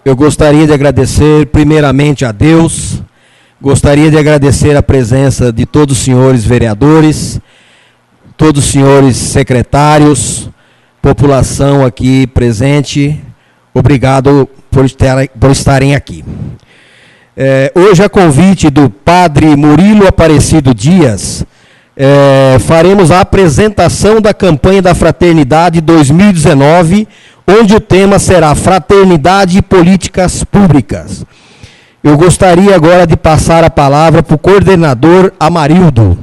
Eu gostaria de agradecer primeiramente a Deus, gostaria de agradecer a presença de todos os senhores vereadores, todos os senhores secretários, população aqui presente, obrigado por estarem aqui. Hoje, a convite do padre Murilo Aparecido Dias, faremos a apresentação da campanha da Fraternidade 2019, onde o tema será Fraternidade e Políticas Públicas. Eu gostaria agora de passar a palavra para o coordenador Amarildo.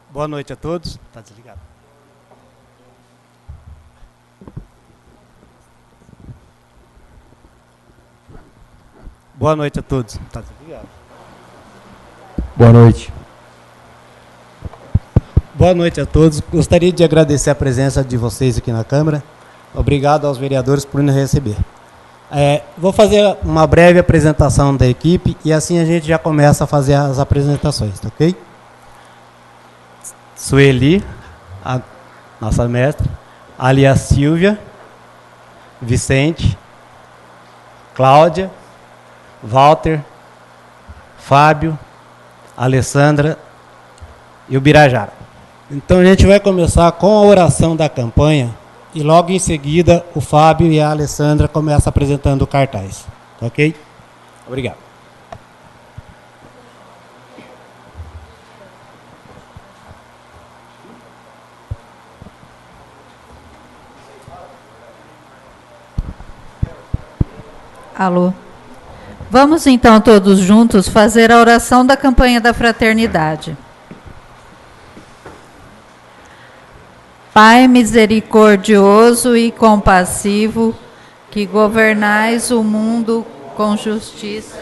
Boa noite a todos. Está desligado. Boa noite a todos. Está desligado. Boa noite. Boa noite a todos. Gostaria de agradecer a presença de vocês aqui na Câmara. Obrigado aos vereadores por nos receber. Vou fazer uma breve apresentação da equipe e assim a gente já começa a fazer as apresentações, tá ok? Sueli, a nossa mestra, ali a Silvia, Vicente, Cláudia, Walter, Fábio, Alessandra e o Birajara. Então a gente vai começar com a oração da campanha e logo em seguida o Fábio e a Alessandra começam apresentando o cartaz. Tá ok? Obrigado. Alô. Vamos então todos juntos fazer a oração da campanha da fraternidade. Pai misericordioso e compassivo, que governais o mundo com justiça,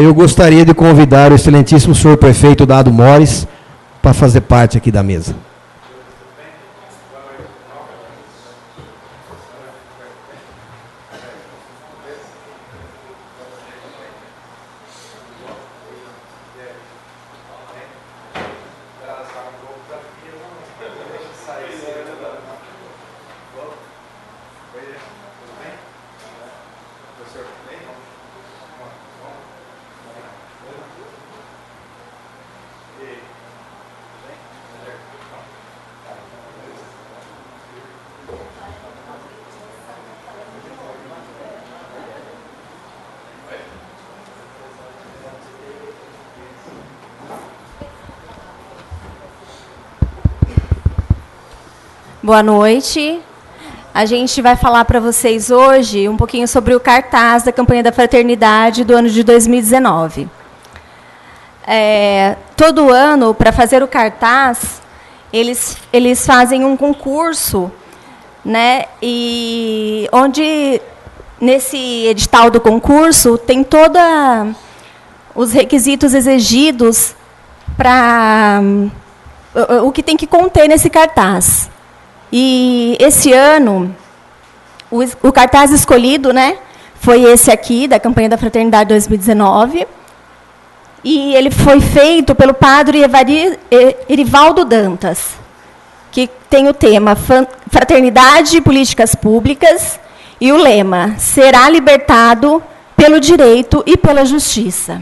Eu gostaria de convidar o excelentíssimo senhor prefeito Dado Mores para fazer parte aqui da mesa. Boa noite. A gente vai falar para vocês hoje um pouquinho sobre o cartaz da campanha da Fraternidade do ano de 2019. Todo ano, para fazer o cartaz, eles fazem um concurso, né? E onde, nesse edital do concurso, tem todos os requisitos exigidos para o que tem que conter nesse cartaz. E esse ano, o cartaz escolhido, né, foi esse aqui, da campanha da Fraternidade 2019. E ele foi feito pelo padre Erivaldo Dantas, que tem o tema Fraternidade e Políticas Públicas e o lema Será libertado pelo direito e pela justiça.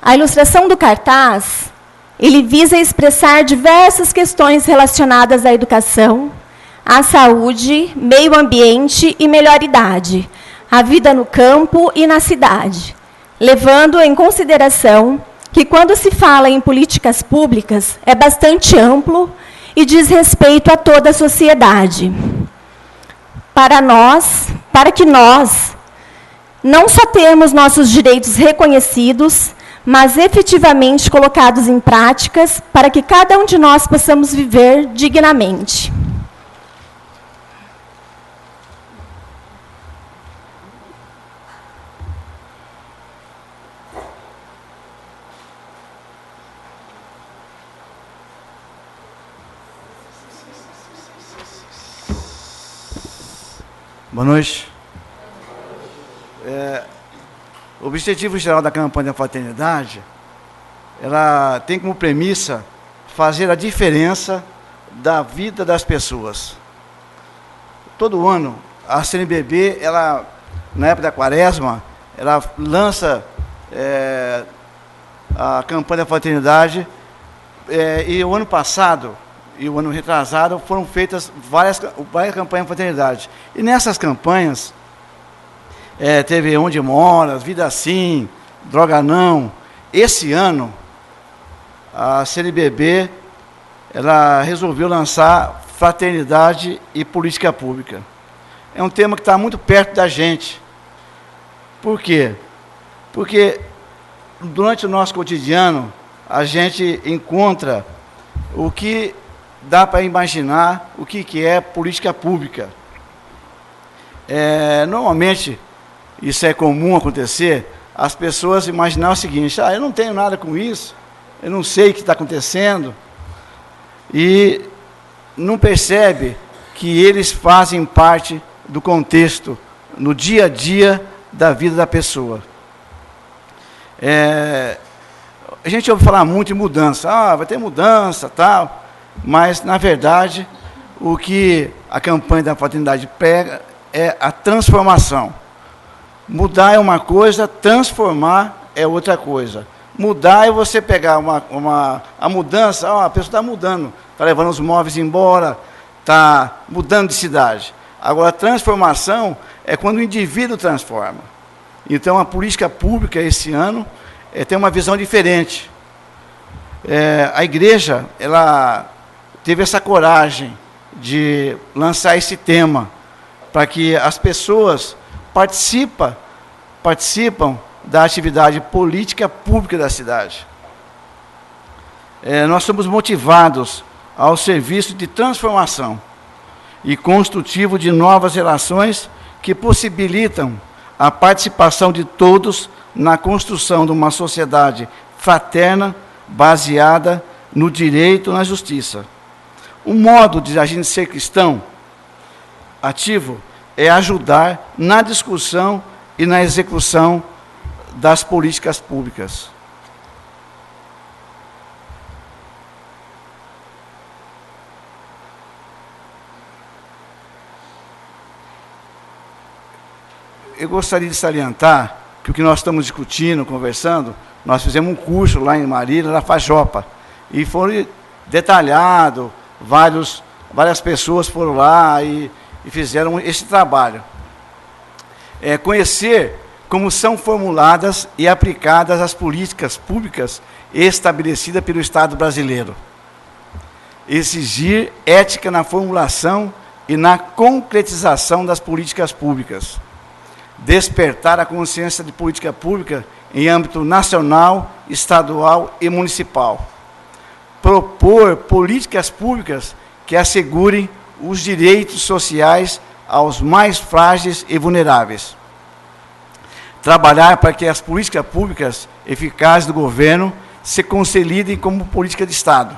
A ilustração do cartaz, ele visa expressar diversas questões relacionadas à educação, à saúde, meio ambiente e melhor idade, à vida no campo e na cidade, levando em consideração que, quando se fala em políticas públicas, é bastante amplo e diz respeito a toda a sociedade. Para que nós não só tenhamos nossos direitos reconhecidos, mas efetivamente colocados em práticas, para que cada um de nós possamos viver dignamente. Boa noite. O objetivo geral da campanha da fraternidade, ela tem como premissa fazer a diferença da vida das pessoas. Todo ano, a CNBB, ela, na época da quaresma, ela lança a campanha da fraternidade, e o ano passado e o ano retrasado foram feitas várias campanhas de fraternidade. E nessas campanhas, teve Onde Mora, Vida Sim, Droga Não. Esse ano, a CNBB, ela resolveu lançar Fraternidade e Política Pública. É um tema que está muito perto da gente. Por quê? Porque durante o nosso cotidiano, a gente encontra o que dá para imaginar o que é política pública. Normalmente, isso é comum acontecer, as pessoas imaginam o seguinte: eu não tenho nada com isso, eu não sei o que está acontecendo, e não percebe que eles fazem parte do contexto, no dia a dia da vida da pessoa. A gente ouve falar muito em mudança, vai ter mudança, tal, mas, na verdade, o que a campanha da fraternidade prega é a transformação. Mudar é uma coisa, transformar é outra coisa. Mudar é você pegar a mudança, a pessoa está mudando, está levando os móveis embora, está mudando de cidade. Agora, a transformação é quando o indivíduo transforma. Então, a política pública, esse ano, tem uma visão diferente. A igreja, ela teve essa coragem de lançar esse tema, para que as pessoas participam da atividade política pública da cidade. Nós somos motivados ao serviço de transformação e construtivo de novas relações que possibilitam a participação de todos na construção de uma sociedade fraterna, baseada no direito e na justiça. O modo de a gente ser cristão ativo é ajudar na discussão e na execução das políticas públicas. Eu gostaria de salientar que o que nós estamos discutindo, conversando, nós fizemos um curso lá em Marília, na Fajopa, e foi detalhado, várias pessoas foram lá e fizeram esse trabalho. Conhecer como são formuladas e aplicadas as políticas públicas estabelecidas pelo Estado brasileiro. Exigir ética na formulação e na concretização das políticas públicas. Despertar a consciência de política pública em âmbito nacional, estadual e municipal. Propor políticas públicas que assegurem os direitos sociais aos mais frágeis e vulneráveis. Trabalhar para que as políticas públicas eficazes do governo se consolidem como política de Estado.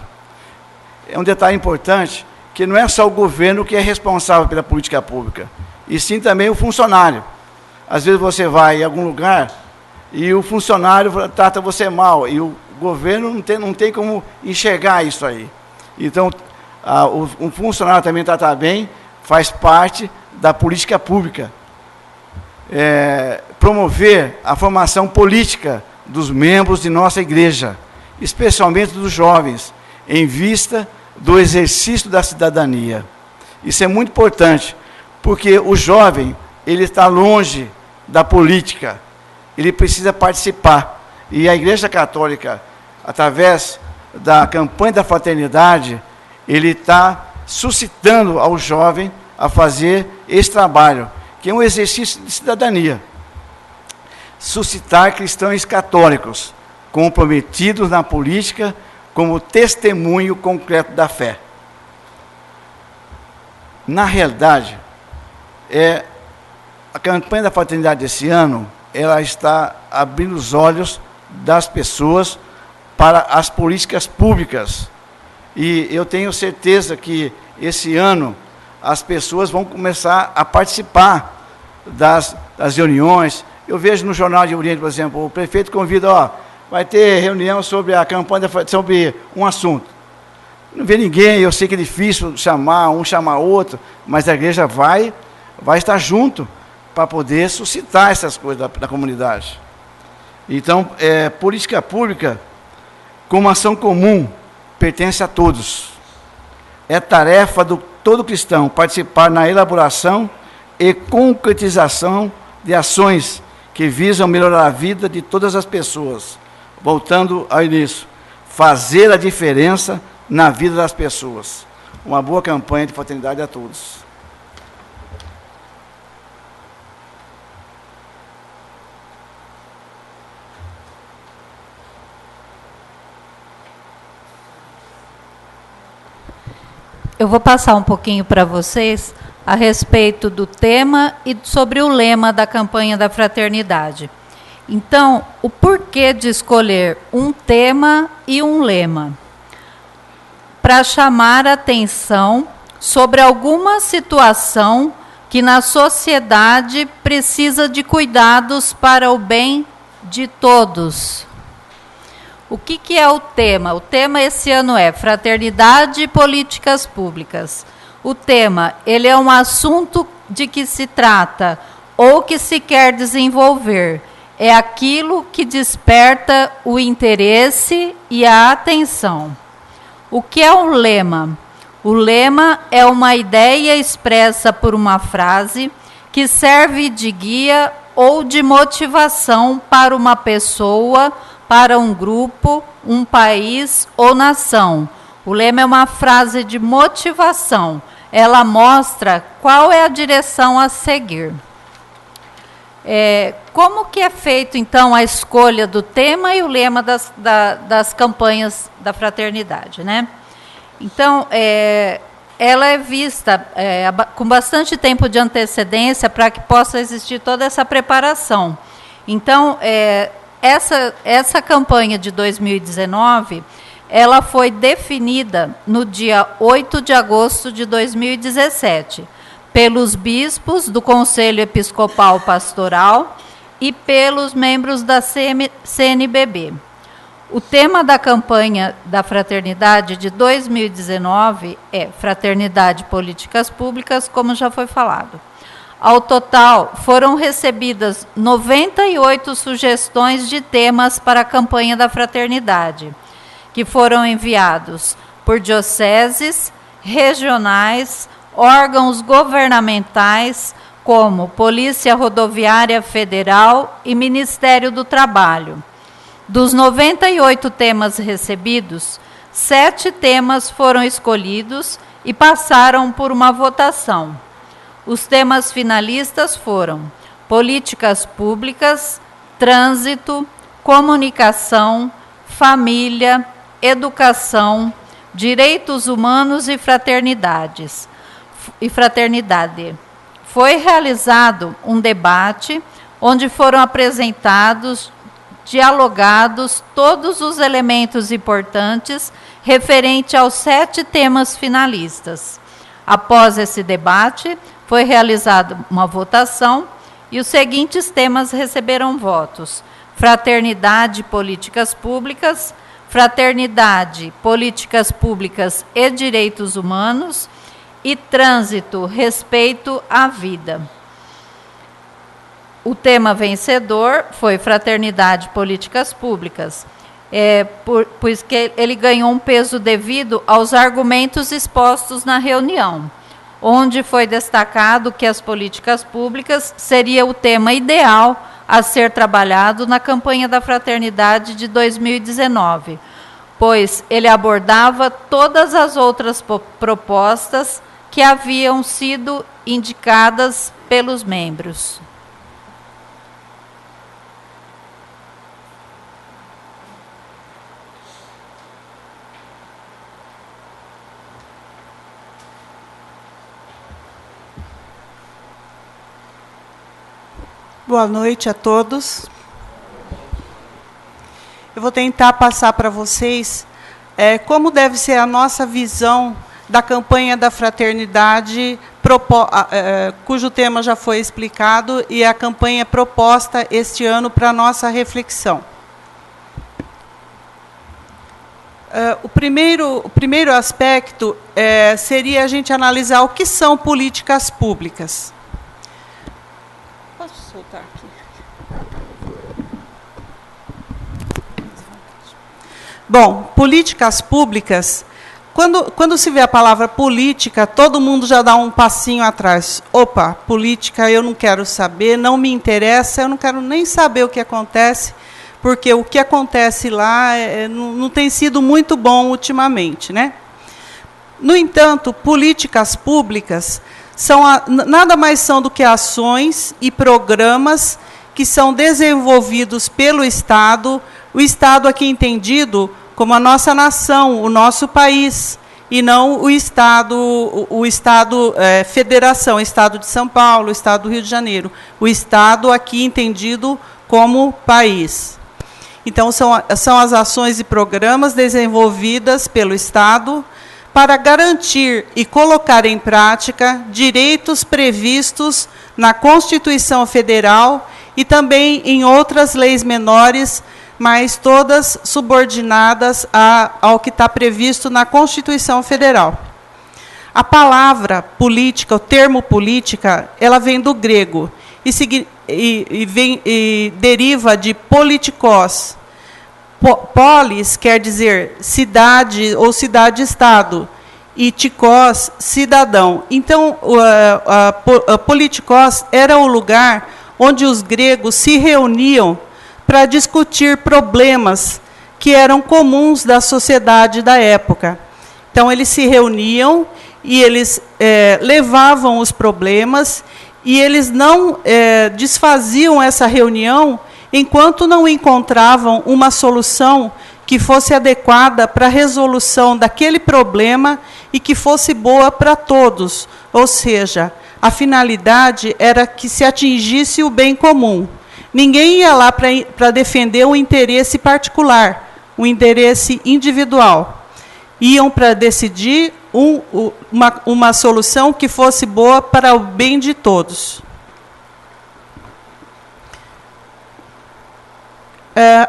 É um detalhe importante, que não é só o governo que é responsável pela política pública, e sim também o funcionário. Às vezes você vai em algum lugar e o funcionário trata você mal, e o governo não tem como enxergar isso aí. Então, o funcionário também tratar bem faz parte da política pública. Promover a formação política dos membros de nossa igreja, especialmente dos jovens, em vista do exercício da cidadania. Isso é muito importante, porque o jovem, ele está longe da política, ele precisa participar. E a Igreja Católica, através da campanha da fraternidade, ele está suscitando ao jovem a fazer esse trabalho, que é um exercício de cidadania. Suscitar cristãos católicos comprometidos na política como testemunho concreto da fé. Na realidade, a campanha da fraternidade desse ano, ela está abrindo os olhos das pessoas para as políticas públicas. E eu tenho certeza que esse ano as pessoas vão começar a participar das reuniões. Eu vejo no Jornal de Oriente, por exemplo, o prefeito convida, vai ter reunião sobre a campanha, sobre um assunto. Não vê ninguém, eu sei que é difícil chamar outro, mas a igreja vai estar junto para poder suscitar essas coisas da comunidade. Então, política pública, como ação comum, pertence a todos. É tarefa do todo cristão participar na elaboração e concretização de ações que visam melhorar a vida de todas as pessoas. Voltando ao início, fazer a diferença na vida das pessoas. Uma boa campanha de fraternidade a todos. Eu vou passar um pouquinho para vocês a respeito do tema e sobre o lema da campanha da fraternidade. Então, o porquê de escolher um tema e um lema? Para chamar a atenção sobre alguma situação que na sociedade precisa de cuidados para o bem de todos. O que é o tema? O tema esse ano é Fraternidade e Políticas Públicas. O tema, ele é um assunto de que se trata ou que se quer desenvolver. É aquilo que desperta o interesse e a atenção. O que é um lema? O lema é uma ideia expressa por uma frase que serve de guia ou de motivação para uma pessoa, para um grupo, um país ou nação. O lema é uma frase de motivação. Ela mostra qual é a direção a seguir. Como que é feito, então, a escolha do tema e o lema das campanhas da fraternidade, né? Então, ela é vista com bastante tempo de antecedência para que possa existir toda essa preparação. Então, essa campanha de 2019, ela foi definida no dia 8 de agosto de 2017, pelos bispos do Conselho Episcopal Pastoral e pelos membros da CNBB. O tema da campanha da fraternidade de 2019 é Fraternidade e Políticas Públicas, como já foi falado. Ao total, foram recebidas 98 sugestões de temas para a campanha da fraternidade, que foram enviados por dioceses, regionais, órgãos governamentais, como Polícia Rodoviária Federal e Ministério do Trabalho. Dos 98 temas recebidos, 7 temas foram escolhidos e passaram por uma votação. Os temas finalistas foram políticas públicas, trânsito, comunicação, família, educação, direitos humanos e fraternidade. Foi realizado um debate onde foram apresentados, dialogados todos os elementos importantes referente aos 7 temas finalistas. Após esse debate, foi realizada uma votação e os seguintes temas receberam votos: Fraternidade, Políticas Públicas, Fraternidade, Políticas Públicas e Direitos Humanos e Trânsito, Respeito à Vida. O tema vencedor foi Fraternidade, Políticas Públicas, pois que ele ganhou um peso devido aos argumentos expostos na reunião, onde foi destacado que as políticas públicas seria o tema ideal a ser trabalhado na campanha da Fraternidade de 2019, pois ele abordava todas as outras propostas que haviam sido indicadas pelos membros. Boa noite a todos. Eu vou tentar passar para vocês como deve ser a nossa visão da campanha da Fraternidade, cujo tema já foi explicado, e a campanha proposta este ano para a nossa reflexão. O primeiro aspecto seria a gente analisar o que são políticas públicas. Posso soltar aqui? Bom, políticas públicas, quando se vê a palavra política, todo mundo já dá um passinho atrás. Opa, política eu não quero saber, não me interessa, eu não quero nem saber o que acontece, porque o que acontece lá não tem sido muito bom ultimamente, né? No entanto, políticas públicas nada mais são do que ações e programas que são desenvolvidos pelo Estado, o Estado aqui entendido como a nossa nação, o nosso país, e não o Estado Federação, o Estado de São Paulo, o Estado do Rio de Janeiro. O Estado aqui entendido como país. Então, são as ações e programas desenvolvidas pelo Estado para garantir e colocar em prática direitos previstos na Constituição Federal e também em outras leis menores, mas todas subordinadas ao que está previsto na Constituição Federal. A palavra política, o termo política, ela vem do grego e deriva de politikos. Polis quer dizer cidade ou cidade-estado, e tikos, cidadão. Então, a politikos era o lugar onde os gregos se reuniam para discutir problemas que eram comuns da sociedade da época. Então, eles se reuniam e eles levavam os problemas, e eles não desfaziam essa reunião enquanto não encontravam uma solução que fosse adequada para a resolução daquele problema e que fosse boa para todos. Ou seja, a finalidade era que se atingisse o bem comum. Ninguém ia lá para defender um interesse particular, um interesse individual. Iam para decidir uma solução que fosse boa para o bem de todos.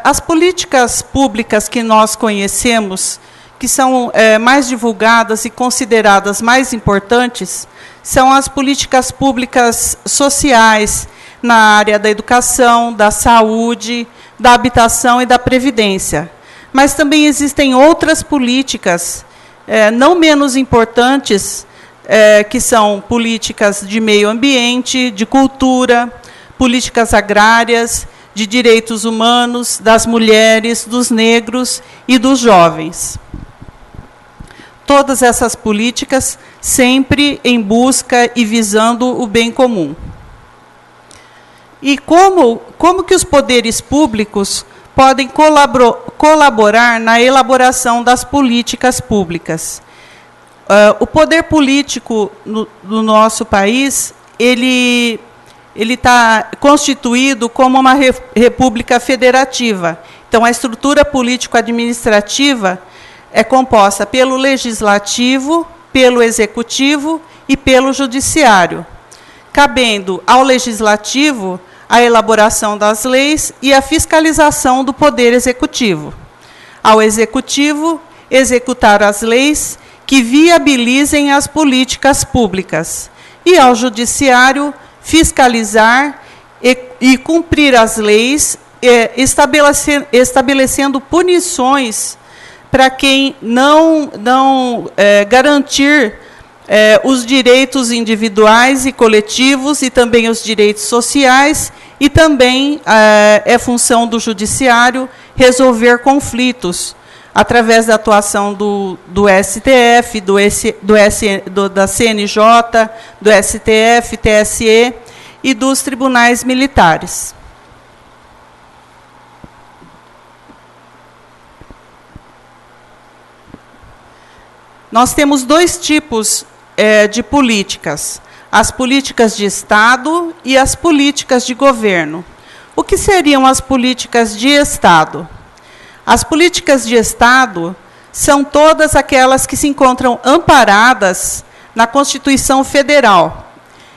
As políticas públicas que nós conhecemos, que são mais divulgadas e consideradas mais importantes, são as políticas públicas sociais, na área da educação, da saúde, da habitação e da previdência. Mas também existem outras políticas, não menos importantes, que são políticas de meio ambiente, de cultura, políticas agrárias, de direitos humanos, das mulheres, dos negros e dos jovens. Todas essas políticas sempre em busca e visando o bem comum. E como que os poderes públicos podem colaborar na elaboração das políticas públicas? O poder político do nosso país, ele está constituído como uma república federativa. Então, a estrutura político-administrativa é composta pelo legislativo, pelo executivo e pelo judiciário, cabendo ao legislativo a elaboração das leis e a fiscalização do Poder Executivo. Ao Executivo, executar as leis que viabilizem as políticas públicas. E ao Judiciário, fiscalizar e cumprir as leis, estabelecendo punições para quem não garantir os direitos individuais e coletivos e também os direitos sociais, e também é função do Judiciário resolver conflitos através da atuação do STF, da CNJ, do STF, TSE e dos tribunais militares. Nós temos dois tipos de políticas: as políticas de Estado e as políticas de governo. O que seriam as políticas de Estado? As políticas de Estado são todas aquelas que se encontram amparadas na Constituição Federal.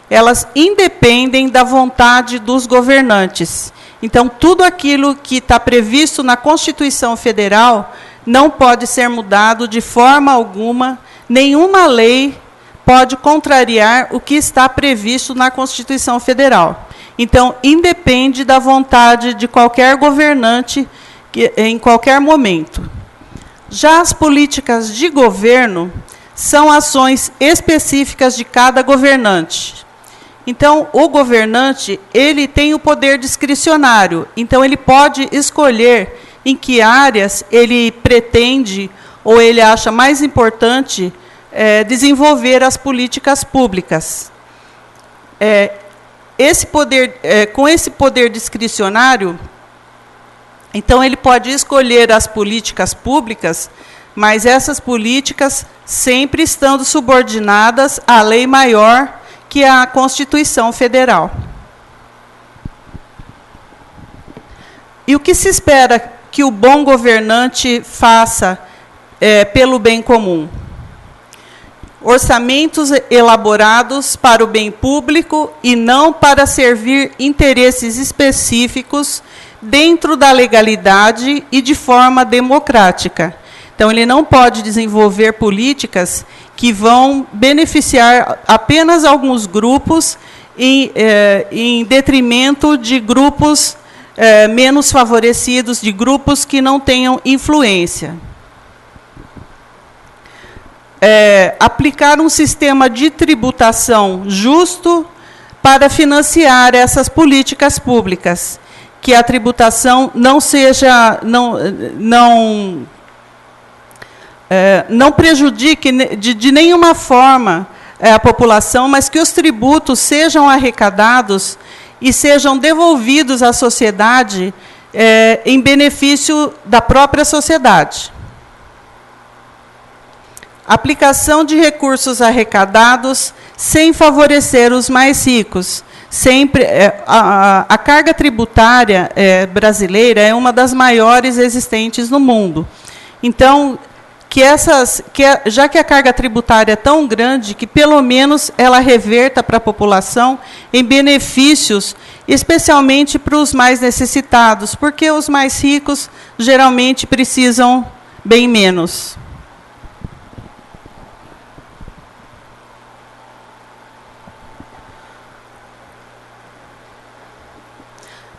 Elas independem da vontade dos governantes. Então, tudo aquilo que está previsto na Constituição Federal não pode ser mudado de forma alguma, nenhuma lei pode contrariar o que está previsto na Constituição Federal. Então, independe da vontade de qualquer governante em qualquer momento. Já as políticas de governo são ações específicas de cada governante. Então, o governante, ele tem o poder discricionário, então ele pode escolher em que áreas ele pretende ou ele acha mais importante desenvolver as políticas públicas. Com esse poder discricionário, então ele pode escolher as políticas públicas, mas essas políticas sempre estando subordinadas à lei maior, que é a Constituição Federal. E o que se espera que o bom governante faça pelo bem comum? Orçamentos elaborados para o bem público e não para servir interesses específicos dentro da legalidade e de forma democrática. Então, ele não pode desenvolver políticas que vão beneficiar apenas alguns grupos em detrimento de grupos menos favorecidos, de grupos que não tenham influência. Aplicar um sistema de tributação justo para financiar essas políticas públicas, que a tributação não prejudique de nenhuma forma a população, mas que os tributos sejam arrecadados e sejam devolvidos à sociedade em benefício da própria sociedade. Aplicação de recursos arrecadados sem favorecer os mais ricos. Sempre a carga tributária brasileira é uma das maiores existentes no mundo. Então, já que a carga tributária é tão grande, que pelo menos ela reverta para a população em benefícios, especialmente para os mais necessitados, porque os mais ricos geralmente precisam bem menos.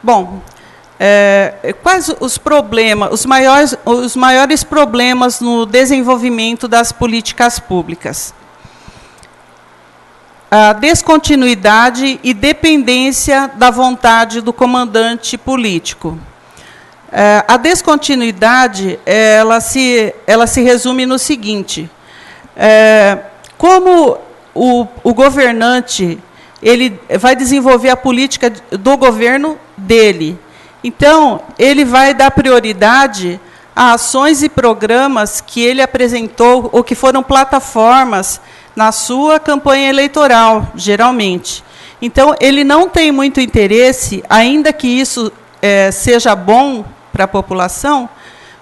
Bom, quais os problemas, os maiores problemas no desenvolvimento das políticas públicas? A descontinuidade e dependência da vontade do comandante político. A descontinuidade, ela se resume no seguinte: como o governante ele vai desenvolver a política do governo dele. Então, ele vai dar prioridade a ações e programas que ele apresentou ou que foram plataformas na sua campanha eleitoral, geralmente. Então, ele não tem muito interesse, ainda que isso seja bom para a população,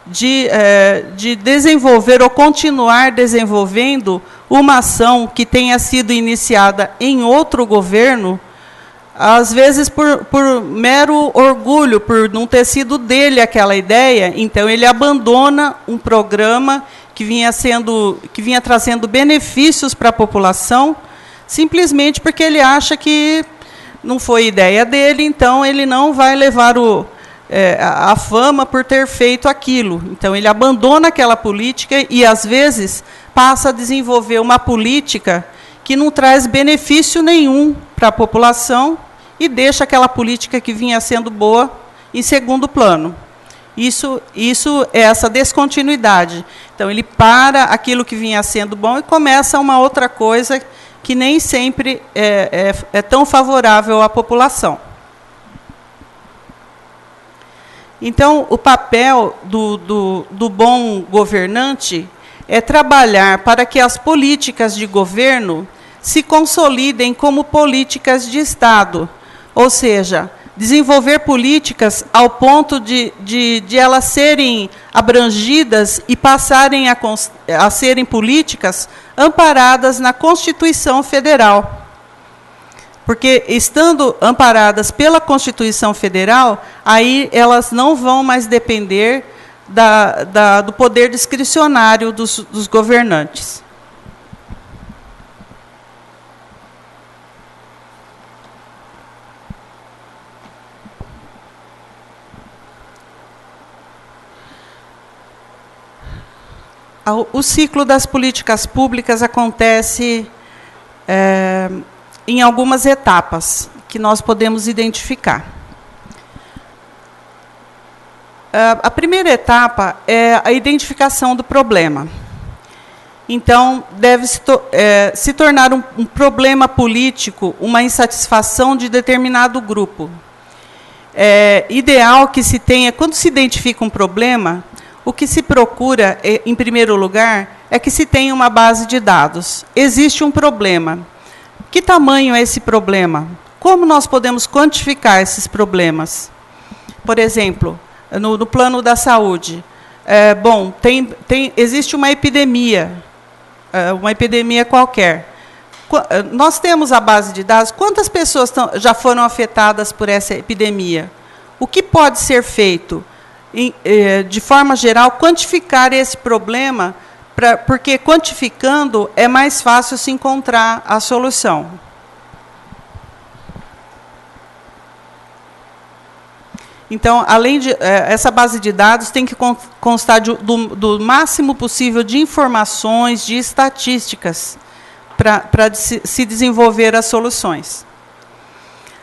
de desenvolver ou continuar desenvolvendo uma ação que tenha sido iniciada em outro governo, às vezes por mero orgulho, por não ter sido dele aquela ideia, então ele abandona um programa que vinha trazendo benefícios para a população, simplesmente porque ele acha que não foi ideia dele, então ele não vai levar a fama por ter feito aquilo. Então ele abandona aquela política e, às vezes, passa a desenvolver uma política que não traz benefício nenhum para a população e deixa aquela política que vinha sendo boa em segundo plano. Isso é essa descontinuidade. Então, ele para aquilo que vinha sendo bom e começa uma outra coisa que nem sempre é tão favorável à população. Então, o papel do bom governante é trabalhar para que as políticas de governo se consolidem como políticas de Estado, ou seja, desenvolver políticas ao ponto de elas serem abrangidas e passarem a serem políticas amparadas na Constituição Federal. Porque, estando amparadas pela Constituição Federal, aí elas não vão mais depender do poder discricionário dos governantes. O ciclo das políticas públicas acontece em algumas etapas que nós podemos identificar. A primeira etapa é a identificação do problema. Então, deve se tornar um problema político, uma insatisfação de determinado grupo. É ideal que se tenha, quando se identifica um problema, o que se procura, em primeiro lugar, é que se tenha uma base de dados. Existe um problema. Que tamanho é esse problema? Como nós podemos quantificar esses problemas? Por exemplo, no plano da saúde, existe uma epidemia qualquer. Nós temos a base de dados. Quantas pessoas já foram afetadas por essa epidemia? O que pode ser feito? De forma geral, quantificar esse problema, porque quantificando é mais fácil se encontrar a solução. Então, além de essa base de dados tem que constar do máximo possível de informações, de estatísticas, para se desenvolver as soluções.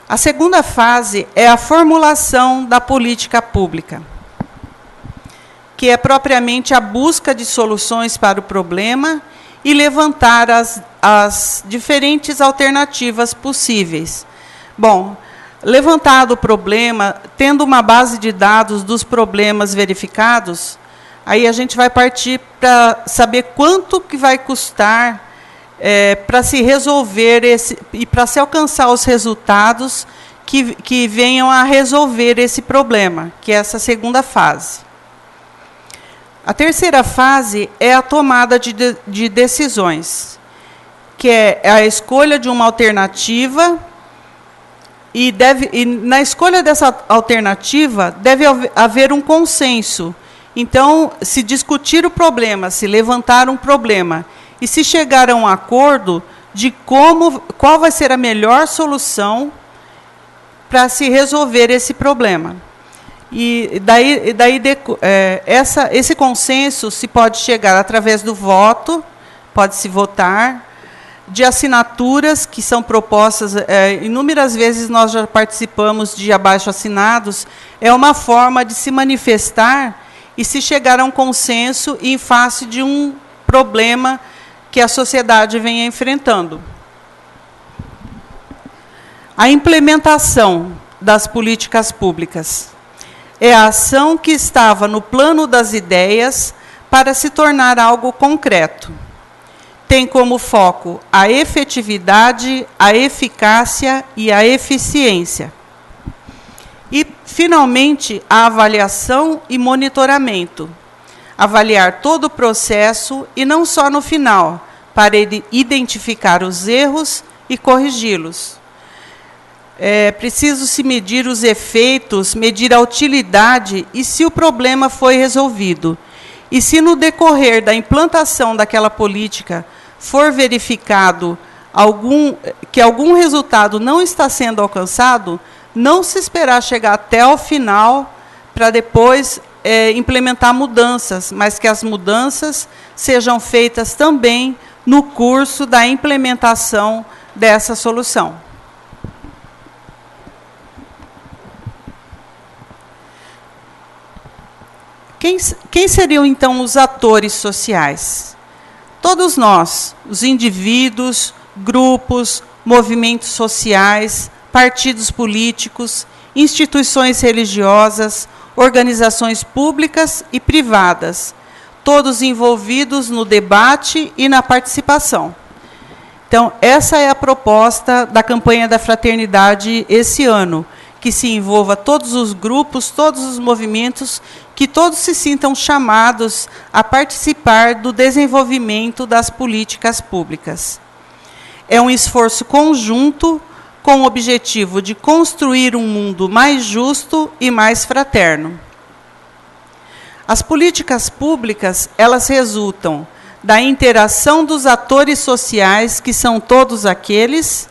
A segunda fase é a formulação da política pública, que é propriamente a busca de soluções para o problema e levantar as diferentes alternativas possíveis. Bom, levantado o problema, tendo uma base de dados dos problemas verificados, aí a gente vai partir para saber quanto que vai custar para se resolver e para se alcançar os resultados que venham a resolver esse problema, que é essa segunda fase. A terceira fase é a tomada de decisões, que é a escolha de uma alternativa, e na escolha dessa alternativa deve haver um consenso. Então, se discutir o problema, se levantar um problema, e se chegar a um acordo de qual vai ser a melhor solução para se resolver esse problema. E esse consenso se pode chegar através do voto, pode-se votar, de assinaturas que são propostas, inúmeras vezes nós já participamos de abaixo-assinados, é uma forma de se manifestar e se chegar a um consenso em face de um problema que a sociedade vem enfrentando. A implementação das políticas públicas é a ação que estava no plano das ideias para se tornar algo concreto. Tem como foco a efetividade, a eficácia e a eficiência. E, finalmente, a avaliação e monitoramento. Avaliar todo o processo e não só no final, para identificar os erros e corrigi-los. é preciso se medir os efeitos, medir a utilidade e se o problema foi resolvido. E se no decorrer da implantação daquela política for verificado que algum resultado não está sendo alcançado, não se esperar chegar até o final para depois implementar mudanças, mas que as mudanças sejam feitas também no curso da implementação dessa solução. Quem seriam, então, os atores sociais? Todos nós, os indivíduos, grupos, movimentos sociais, partidos políticos, instituições religiosas, organizações públicas e privadas, todos envolvidos no debate e na participação. Então, essa é a proposta da campanha da Fraternidade esse ano, que se envolva todos os grupos, todos os movimentos, que todos se sintam chamados a participar do desenvolvimento das políticas públicas. É um esforço conjunto com o objetivo de construir um mundo mais justo e mais fraterno. As políticas públicas, elas resultam da interação dos atores sociais, que são todos aqueles,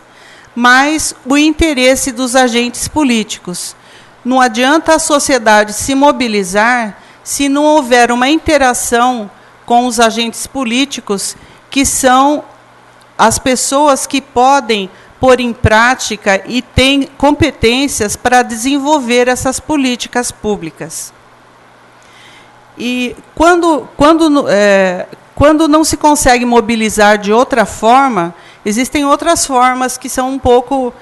mais o interesse dos agentes políticos. Não adianta a sociedade se mobilizar se não houver uma interação com os agentes políticos, que são as pessoas que podem pôr em prática e têm competências para desenvolver essas políticas públicas. E quando não se consegue mobilizar de outra forma, existem outras formas que são um pouco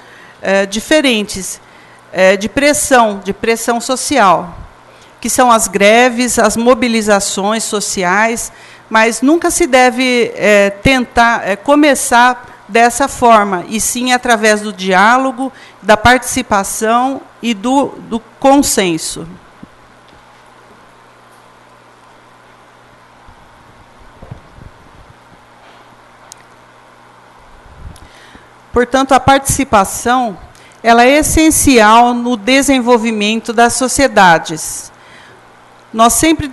diferentes, de pressão social, que são as greves, as mobilizações sociais, mas nunca se deve tentar começar dessa forma, e sim através do diálogo, da participação e do consenso. Portanto, a participação ela é essencial no desenvolvimento das sociedades. Nós sempre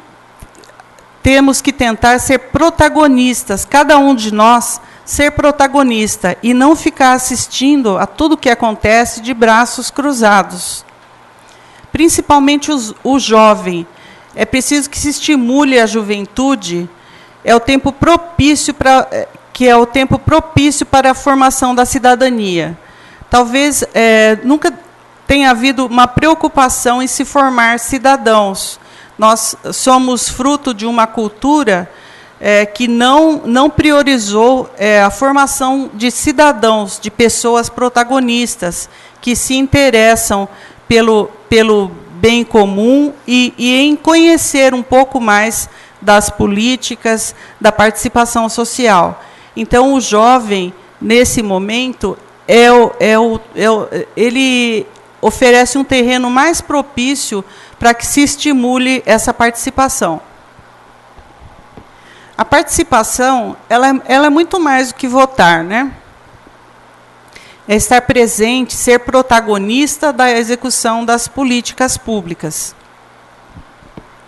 temos que tentar ser protagonistas, cada um de nós ser protagonista, e não ficar assistindo a tudo que acontece de braços cruzados. Principalmente o jovem. É preciso que se estimule a juventude, é o tempo propício para a formação da cidadania. Talvez nunca tenha havido uma preocupação em se formar cidadãos. Nós somos fruto de uma cultura que não priorizou a formação de cidadãos, de pessoas protagonistas, que se interessam pelo bem comum e em conhecer um pouco mais das políticas, da participação social. Então, o jovem, nesse momento, ele oferece um terreno mais propício para que se estimule essa participação. A participação, ela é muito mais do que votar, né? É estar presente, ser protagonista da execução das políticas públicas.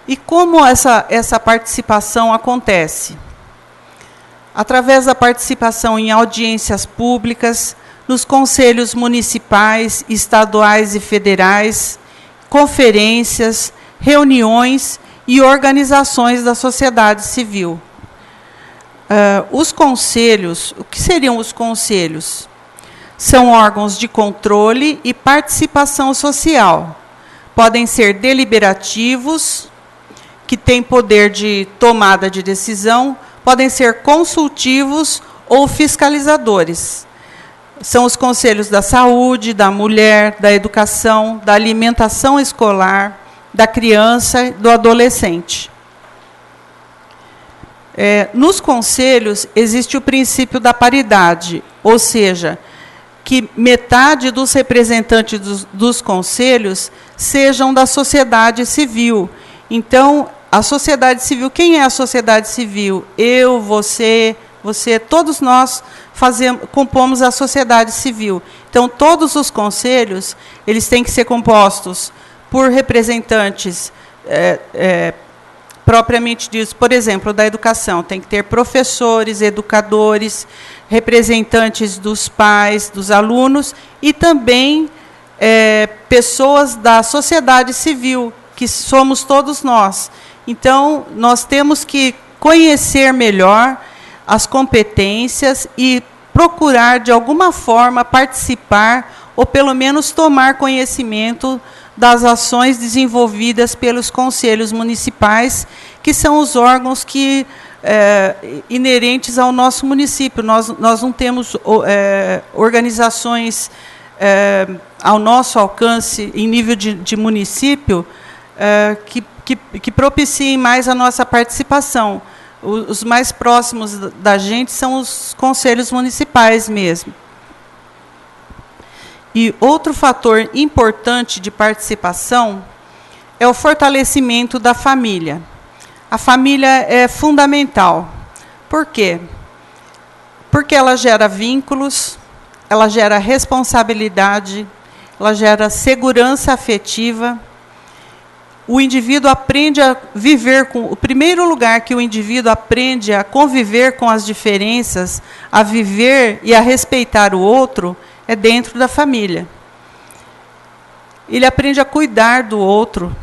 E como essa participação acontece? Através da participação em audiências públicas, nos conselhos municipais, estaduais e federais, conferências, reuniões e organizações da sociedade civil. Os conselhos, o que seriam os conselhos? São órgãos de controle e participação social. Podem ser deliberativos, que têm poder de tomada de decisão, podem ser consultivos ou fiscalizadores. São os conselhos da saúde, da mulher, da educação, da alimentação escolar, da criança e do adolescente. Nos conselhos existe o princípio da paridade, ou seja, que metade dos representantes dos conselhos sejam da sociedade civil. Então, a sociedade civil, quem é a sociedade civil? Eu, você, todos nós compomos a sociedade civil. Então, todos os conselhos, eles têm que ser compostos por representantes propriamente disso. Por exemplo, da educação, tem que ter professores, educadores, representantes dos pais, dos alunos, e também pessoas da sociedade civil, que somos todos nós. Então, nós temos que conhecer melhor as competências e procurar, de alguma forma, participar ou, pelo menos, tomar conhecimento das ações desenvolvidas pelos conselhos municipais, que são os órgãos que inerentes ao nosso município. Nós não temos organizações ao nosso alcance, em nível de município, que propiciem mais a nossa participação. Os mais próximos da gente são os conselhos municipais mesmo. E outro fator importante de participação é o fortalecimento da família. A família é fundamental. Por quê? Porque ela gera vínculos, ela gera responsabilidade, ela gera segurança afetiva. O indivíduo aprende a viver com... O primeiro lugar que o indivíduo aprende a conviver com as diferenças, a viver e a respeitar o outro, é dentro da família. Ele aprende a cuidar do outro.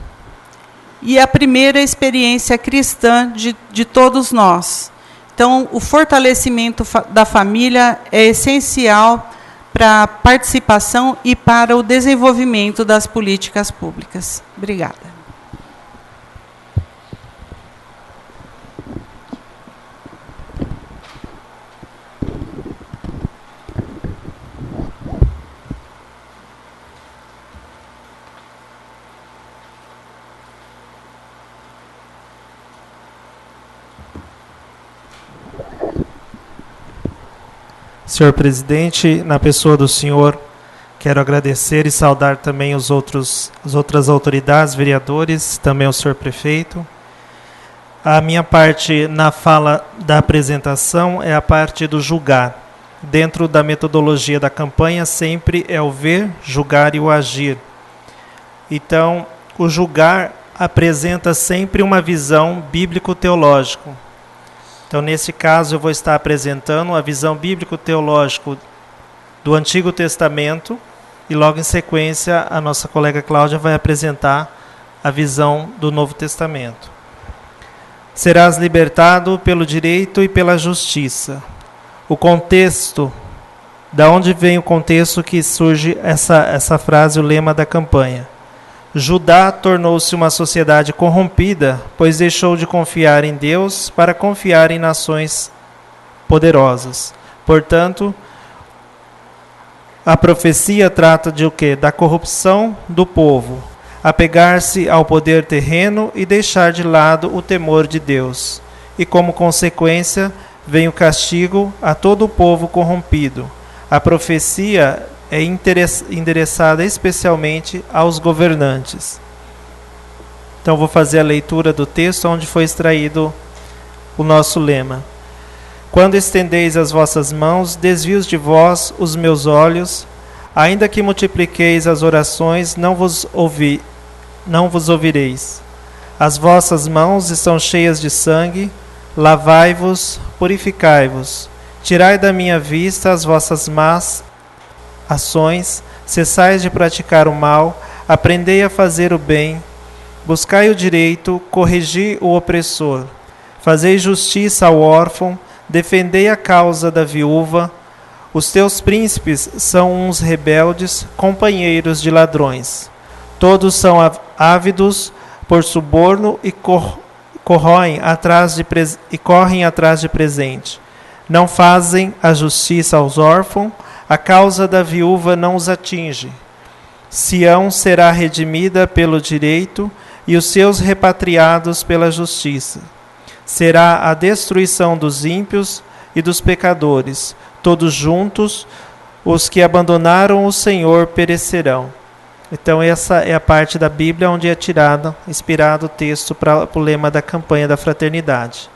E é a primeira experiência cristã de todos nós. Então, o fortalecimento da família é essencial para a participação e para o desenvolvimento das políticas públicas. Obrigada. Senhor presidente, na pessoa do senhor, quero agradecer e saudar também as outras autoridades, vereadores, também o senhor prefeito. A minha parte na fala da apresentação é a parte do julgar. Dentro da metodologia da campanha, sempre é o ver, julgar e o agir. Então, o julgar apresenta sempre uma visão bíblico-teológica. Então, nesse caso, eu vou estar apresentando a visão bíblico-teológica do Antigo Testamento e, logo em sequência, a nossa colega Cláudia vai apresentar a visão do Novo Testamento. Serás libertado pelo direito e pela justiça. O contexto, da onde vem o contexto que surge essa frase, o lema da campanha? Judá tornou-se uma sociedade corrompida, pois deixou de confiar em Deus para confiar em nações poderosas. Portanto, a profecia trata de o quê? Da corrupção do povo, apegar-se ao poder terreno e deixar de lado o temor de Deus. E como consequência, vem o castigo a todo o povo corrompido. A profecia é endereçada especialmente aos governantes. Então, vou fazer a leitura do texto onde foi extraído o nosso lema. Quando estendeis as vossas mãos, desvios de vós os meus olhos, ainda que multipliqueis as orações, não vos ouvireis. As vossas mãos estão cheias de sangue, lavai-vos, purificai-vos. Tirai da minha vista as vossas más ações, cessais de praticar o mal, aprendei a fazer o bem, buscai o direito, corrigi o opressor, fazei justiça ao órfão, defendei a causa da viúva. Os teus príncipes são uns rebeldes, companheiros de ladrões. Todos são ávidos por suborno e correm atrás de presente. Não fazem a justiça aos órfãos, a causa da viúva não os atinge. Sião será redimida pelo direito e os seus repatriados pela justiça. Será a destruição dos ímpios e dos pecadores. Todos juntos, os que abandonaram o Senhor perecerão. Então, essa é a parte da Bíblia onde é tirado, inspirado o texto para o lema da campanha da fraternidade.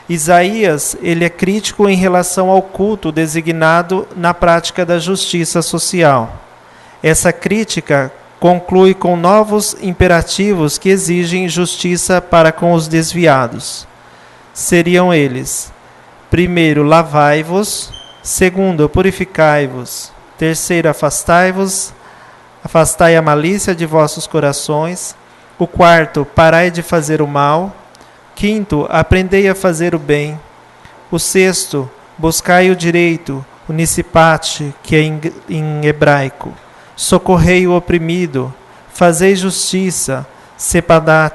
Isaías, ele é crítico em relação ao culto designado na prática da justiça social. Essa crítica conclui com novos imperativos que exigem justiça para com os desviados. Seriam eles: primeiro, lavai-vos; segundo, purificai-vos; terceiro, afastai-vos, afastai a malícia de vossos corações; o quarto, parai de fazer o mal; quinto, aprendei a fazer o bem; o sexto, buscai o direito, o nisipate, que é em hebraico; socorrei o oprimido, fazei justiça, sedak,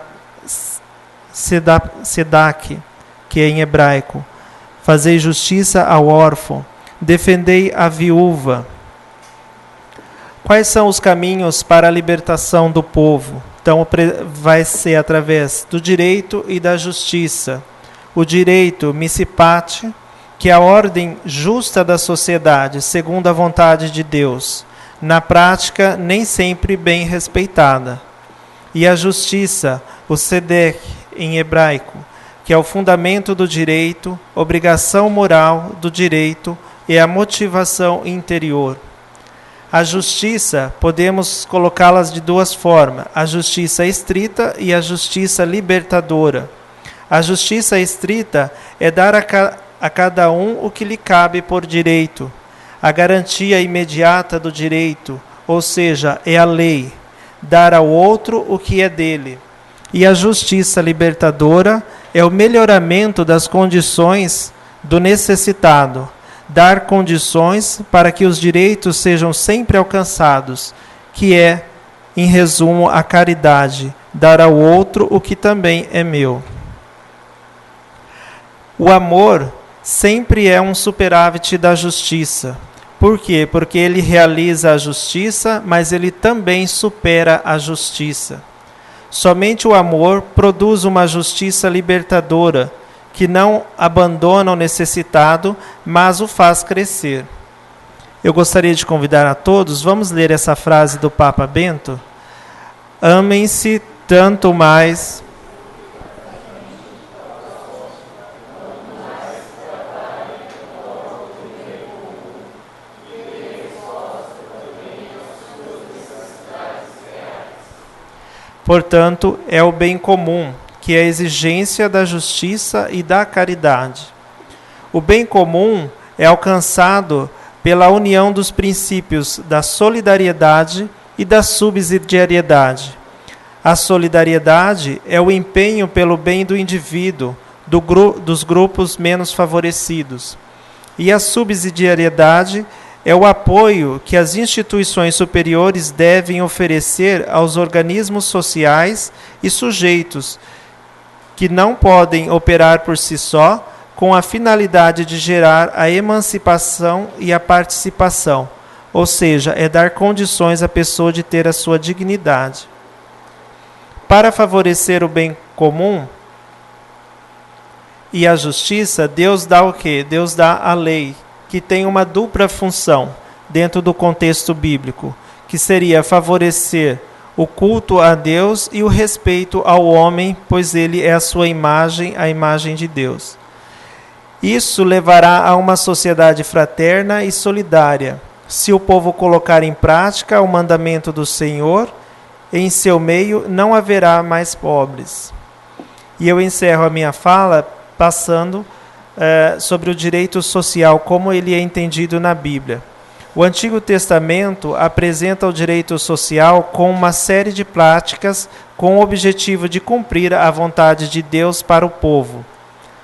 que é em hebraico; fazei justiça ao órfão, defendei a viúva. Quais são os caminhos para a libertação do povo? Então, vai ser através do direito e da justiça. O direito, misipate, que é a ordem justa da sociedade, segundo a vontade de Deus. Na prática, nem sempre bem respeitada. E a justiça, o sedek, em hebraico, que é o fundamento do direito, obrigação moral do direito e a motivação interior. A justiça, podemos colocá-las de duas formas: a justiça estrita e a justiça libertadora. A justiça estrita é dar a cada um o que lhe cabe por direito, a garantia imediata do direito, ou seja, é a lei, dar ao outro o que é dele. E a justiça libertadora é o melhoramento das condições do necessitado, dar condições para que os direitos sejam sempre alcançados, que é, em resumo, a caridade, dar ao outro o que também é meu. O amor sempre é um superávit da justiça. Por quê? Porque ele realiza a justiça, mas ele também supera a justiça. Somente o amor produz uma justiça libertadora, que não abandona o necessitado, mas o faz crescer. Eu gostaria de convidar a todos, vamos ler essa frase do Papa Bento: amem-se tanto mais. Portanto, é o bem comum, que é a exigência da justiça e da caridade. O bem comum é alcançado pela união dos princípios da solidariedade e da subsidiariedade. A solidariedade é o empenho pelo bem do indivíduo, dos grupos menos favorecidos. E a subsidiariedade é o apoio que as instituições superiores devem oferecer aos organismos sociais e sujeitos, que não podem operar por si só, com a finalidade de gerar a emancipação e a participação, ou seja, é dar condições à pessoa de ter a sua dignidade. Para favorecer o bem comum e a justiça, Deus dá o quê? Deus dá a lei, que tem uma dupla função dentro do contexto bíblico, que seria favorecer o culto a Deus e o respeito ao homem, pois ele é a sua imagem, a imagem de Deus. Isso levará a uma sociedade fraterna e solidária, se o povo colocar em prática o mandamento do Senhor. Em seu meio não haverá mais pobres. E eu encerro a minha fala passando sobre o direito social, como ele é entendido na Bíblia. O Antigo Testamento apresenta o direito social com uma série de práticas com o objetivo de cumprir a vontade de Deus para o povo.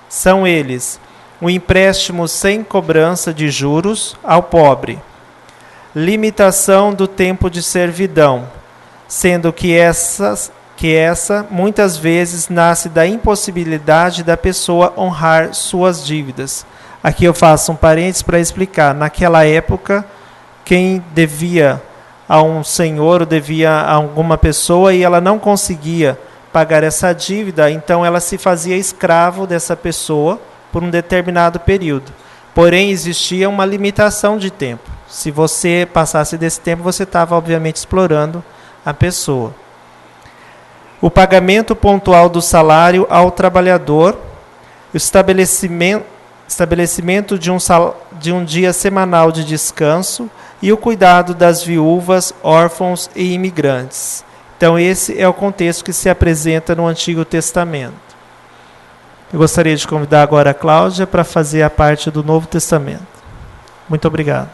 São eles: o empréstimo sem cobrança de juros ao pobre, limitação do tempo de servidão, sendo que essa muitas vezes nasce da impossibilidade da pessoa honrar suas dívidas. Aqui eu faço um parênteses para explicar. Naquela época, quem devia a um senhor ou devia a alguma pessoa e ela não conseguia pagar essa dívida, então ela se fazia escravo dessa pessoa por um determinado período. Porém, existia uma limitação de tempo. Se você passasse desse tempo, você estava, obviamente, explorando a pessoa. O pagamento pontual do salário ao trabalhador o estabelecimento de um dia semanal de descanso e o cuidado das viúvas, órfãos e imigrantes. Então, esse é o contexto que se apresenta no Antigo Testamento. Eu gostaria de convidar agora a Cláudia para fazer a parte do Novo Testamento. Muito obrigado.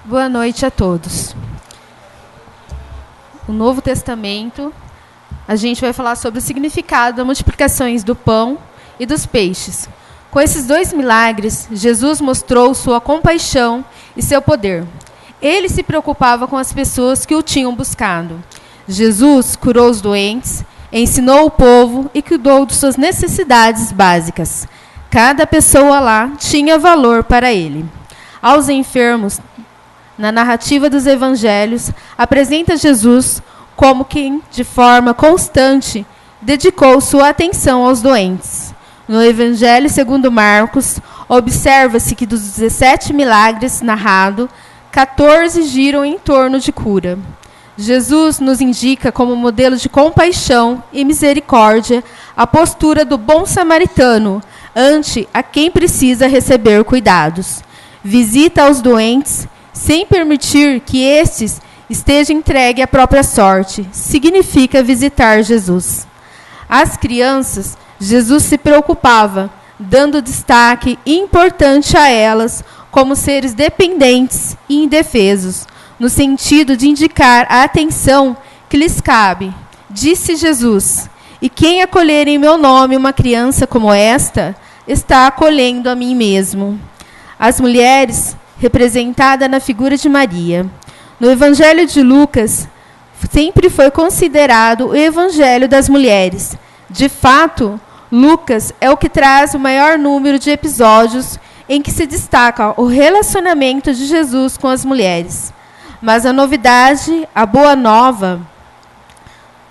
Boa noite a todos. O Novo Testamento, a gente vai falar sobre o significado das multiplicações do pão e dos peixes. Com esses 2 milagres, Jesus mostrou sua compaixão e seu poder. Ele se preocupava com as pessoas que o tinham buscado. Jesus curou os doentes, ensinou o povo e cuidou de suas necessidades básicas. Cada pessoa lá tinha valor para ele. Aos enfermos, na narrativa dos evangelhos, apresenta Jesus como quem, de forma constante, dedicou sua atenção aos doentes. No Evangelho segundo Marcos, observa-se que dos 17 milagres narrados, 14 giram em torno de cura. Jesus nos indica como modelo de compaixão e misericórdia a postura do bom samaritano ante a quem precisa receber cuidados. Visita aos doentes sem permitir que estes estejam entregues à própria sorte. Significa visitar Jesus. As crianças, Jesus se preocupava, dando destaque importante a elas como seres dependentes e indefesos, no sentido de indicar a atenção que lhes cabe. Disse Jesus: e quem acolher em meu nome uma criança como esta, está acolhendo a mim mesmo. As mulheres, representada na figura de Maria. No Evangelho de Lucas, sempre foi considerado o Evangelho das mulheres. De fato, Lucas é o que traz o maior número de episódios em que se destaca o relacionamento de Jesus com as mulheres. Mas a novidade, a boa nova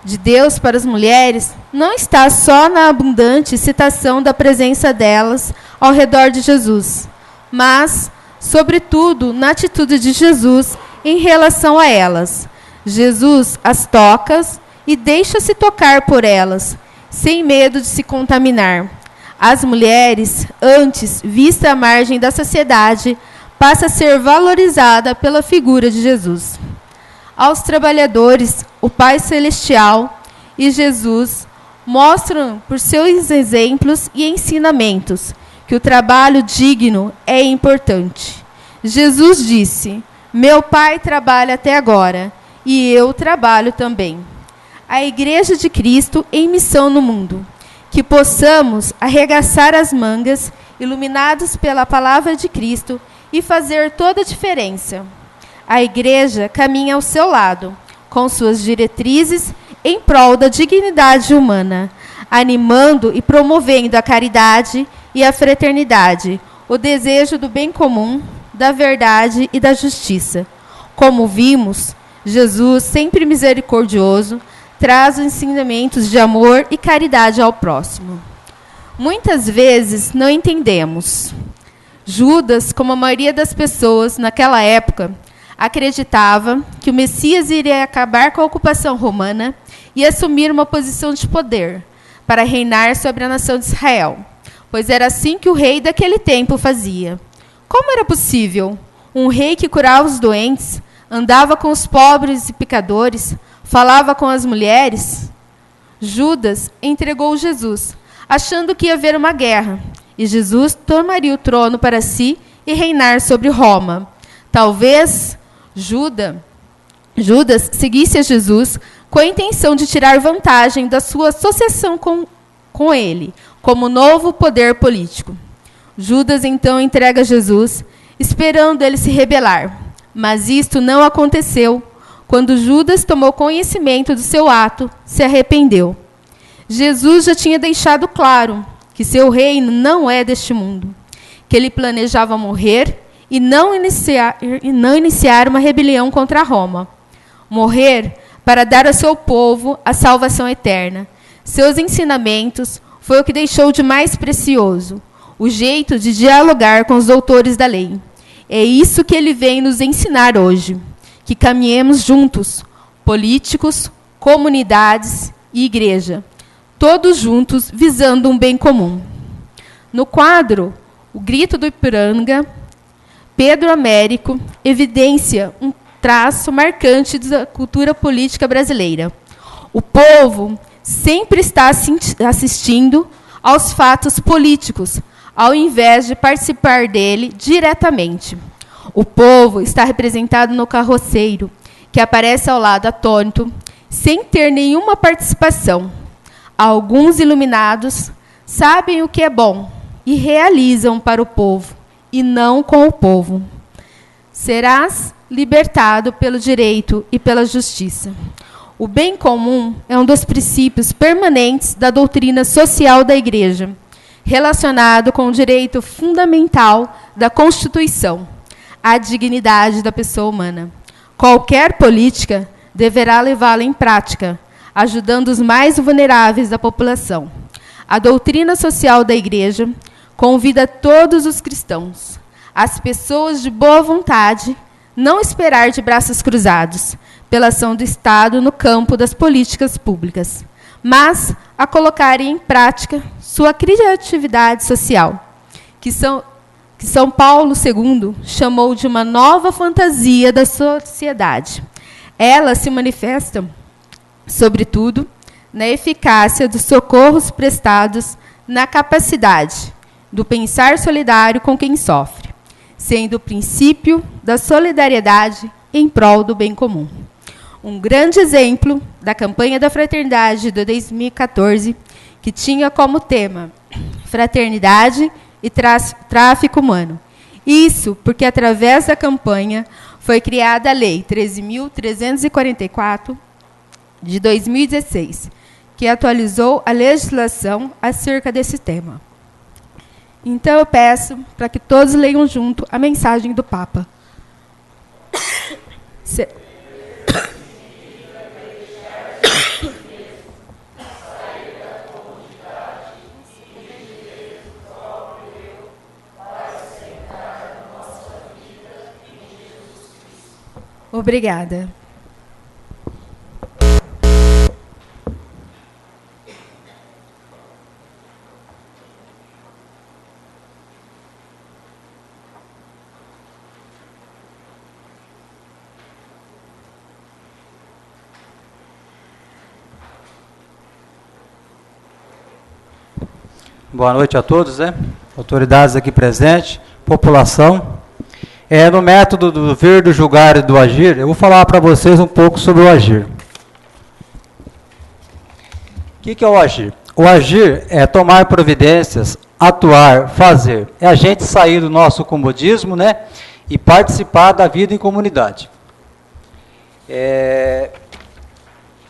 de Deus para as mulheres, não está só na abundante citação da presença delas ao redor de Jesus, mas, sobretudo, na atitude de Jesus em relação a elas. Jesus as toca e deixa-se tocar por elas, sem medo de se contaminar. As mulheres, antes vista à margem da sociedade, passa a ser valorizada pela figura de Jesus. Aos trabalhadores, o Pai Celestial e Jesus mostram por seus exemplos e ensinamentos que o trabalho digno é importante. Jesus disse: meu Pai trabalha até agora, e eu trabalho também. A Igreja de Cristo em missão no mundo. Que possamos arregaçar as mangas, iluminados pela palavra de Cristo, e fazer toda a diferença. A Igreja caminha ao seu lado, com suas diretrizes em prol da dignidade humana, animando e promovendo a caridade e a fraternidade, o desejo do bem comum, da verdade e da justiça. Como vimos, Jesus, sempre misericordioso, traz os ensinamentos de amor e caridade ao próximo. Muitas vezes não entendemos. Judas, como a maioria das pessoas naquela época, acreditava que o Messias iria acabar com a ocupação romana e assumir uma posição de poder para reinar sobre a nação de Israel, pois era assim que o rei daquele tempo fazia. Como era possível? Um rei que curava os doentes, andava com os pobres e pecadores, falava com as mulheres? Judas entregou Jesus, achando que ia haver uma guerra, e Jesus tomaria o trono para si e reinar sobre Roma. Talvez Judas seguisse a Jesus com a intenção de tirar vantagem da sua associação com ele, como novo poder político. Judas então entrega Jesus, esperando ele se rebelar. Mas isto não aconteceu. Quando Judas tomou conhecimento do seu ato, se arrependeu. Jesus já tinha deixado claro que seu reino não é deste mundo, que ele planejava morrer e não iniciar uma rebelião contra Roma. Morrer para dar a seu povo a salvação eterna. Seus ensinamentos foi o que deixou de mais precioso, o jeito de dialogar com os doutores da lei. É isso que ele vem nos ensinar hoje, que caminhemos juntos, políticos, comunidades e igreja, todos juntos visando um bem comum. No quadro O Grito do Ipiranga, Pedro Américo evidencia um traço marcante da cultura política brasileira. O povo sempre está assistindo aos fatos políticos, ao invés de participar dele diretamente. O povo está representado no carroceiro, que aparece ao lado atônito, sem ter nenhuma participação. Alguns iluminados sabem o que é bom e realizam para o povo, e não com o povo. Serás libertado pelo direito e pela justiça. O bem comum é um dos princípios permanentes da doutrina social da Igreja, relacionado com o direito fundamental da Constituição, a dignidade da pessoa humana. Qualquer política deverá levá-la em prática, ajudando os mais vulneráveis da população. A doutrina social da Igreja convida todos os cristãos, as pessoas de boa vontade, não esperar de braços cruzados pela ação do Estado no campo das políticas públicas, mas a colocarem em prática sua criatividade social, que São Paulo II chamou de uma nova fantasia da sociedade. Ela se manifesta, sobretudo, na eficácia dos socorros prestados, na capacidade do pensar solidário com quem sofre, sendo o princípio da solidariedade em prol do bem comum. Um grande exemplo da campanha da Fraternidade de 2014, que tinha como tema fraternidade e tráfico humano. Isso porque, através da campanha, foi criada a Lei 13.344, de 2016, que atualizou a legislação acerca desse tema. Então, eu peço para que todos leiam junto a mensagem do Papa. Obrigada. Boa noite a todos, autoridades aqui presentes, população. No método do ver, do julgar e do agir, eu vou falar para vocês um pouco sobre o agir. O que é o agir? O agir é tomar providências, atuar, fazer. É a gente sair do nosso comodismo, e participar da vida em comunidade.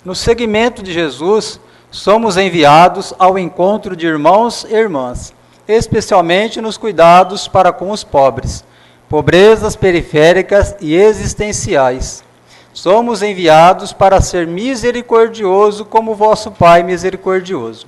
No segmento de Jesus, somos enviados ao encontro de irmãos e irmãs, especialmente nos cuidados para com os pobres, pobrezas periféricas e existenciais. Somos enviados para ser misericordioso como vosso Pai misericordioso.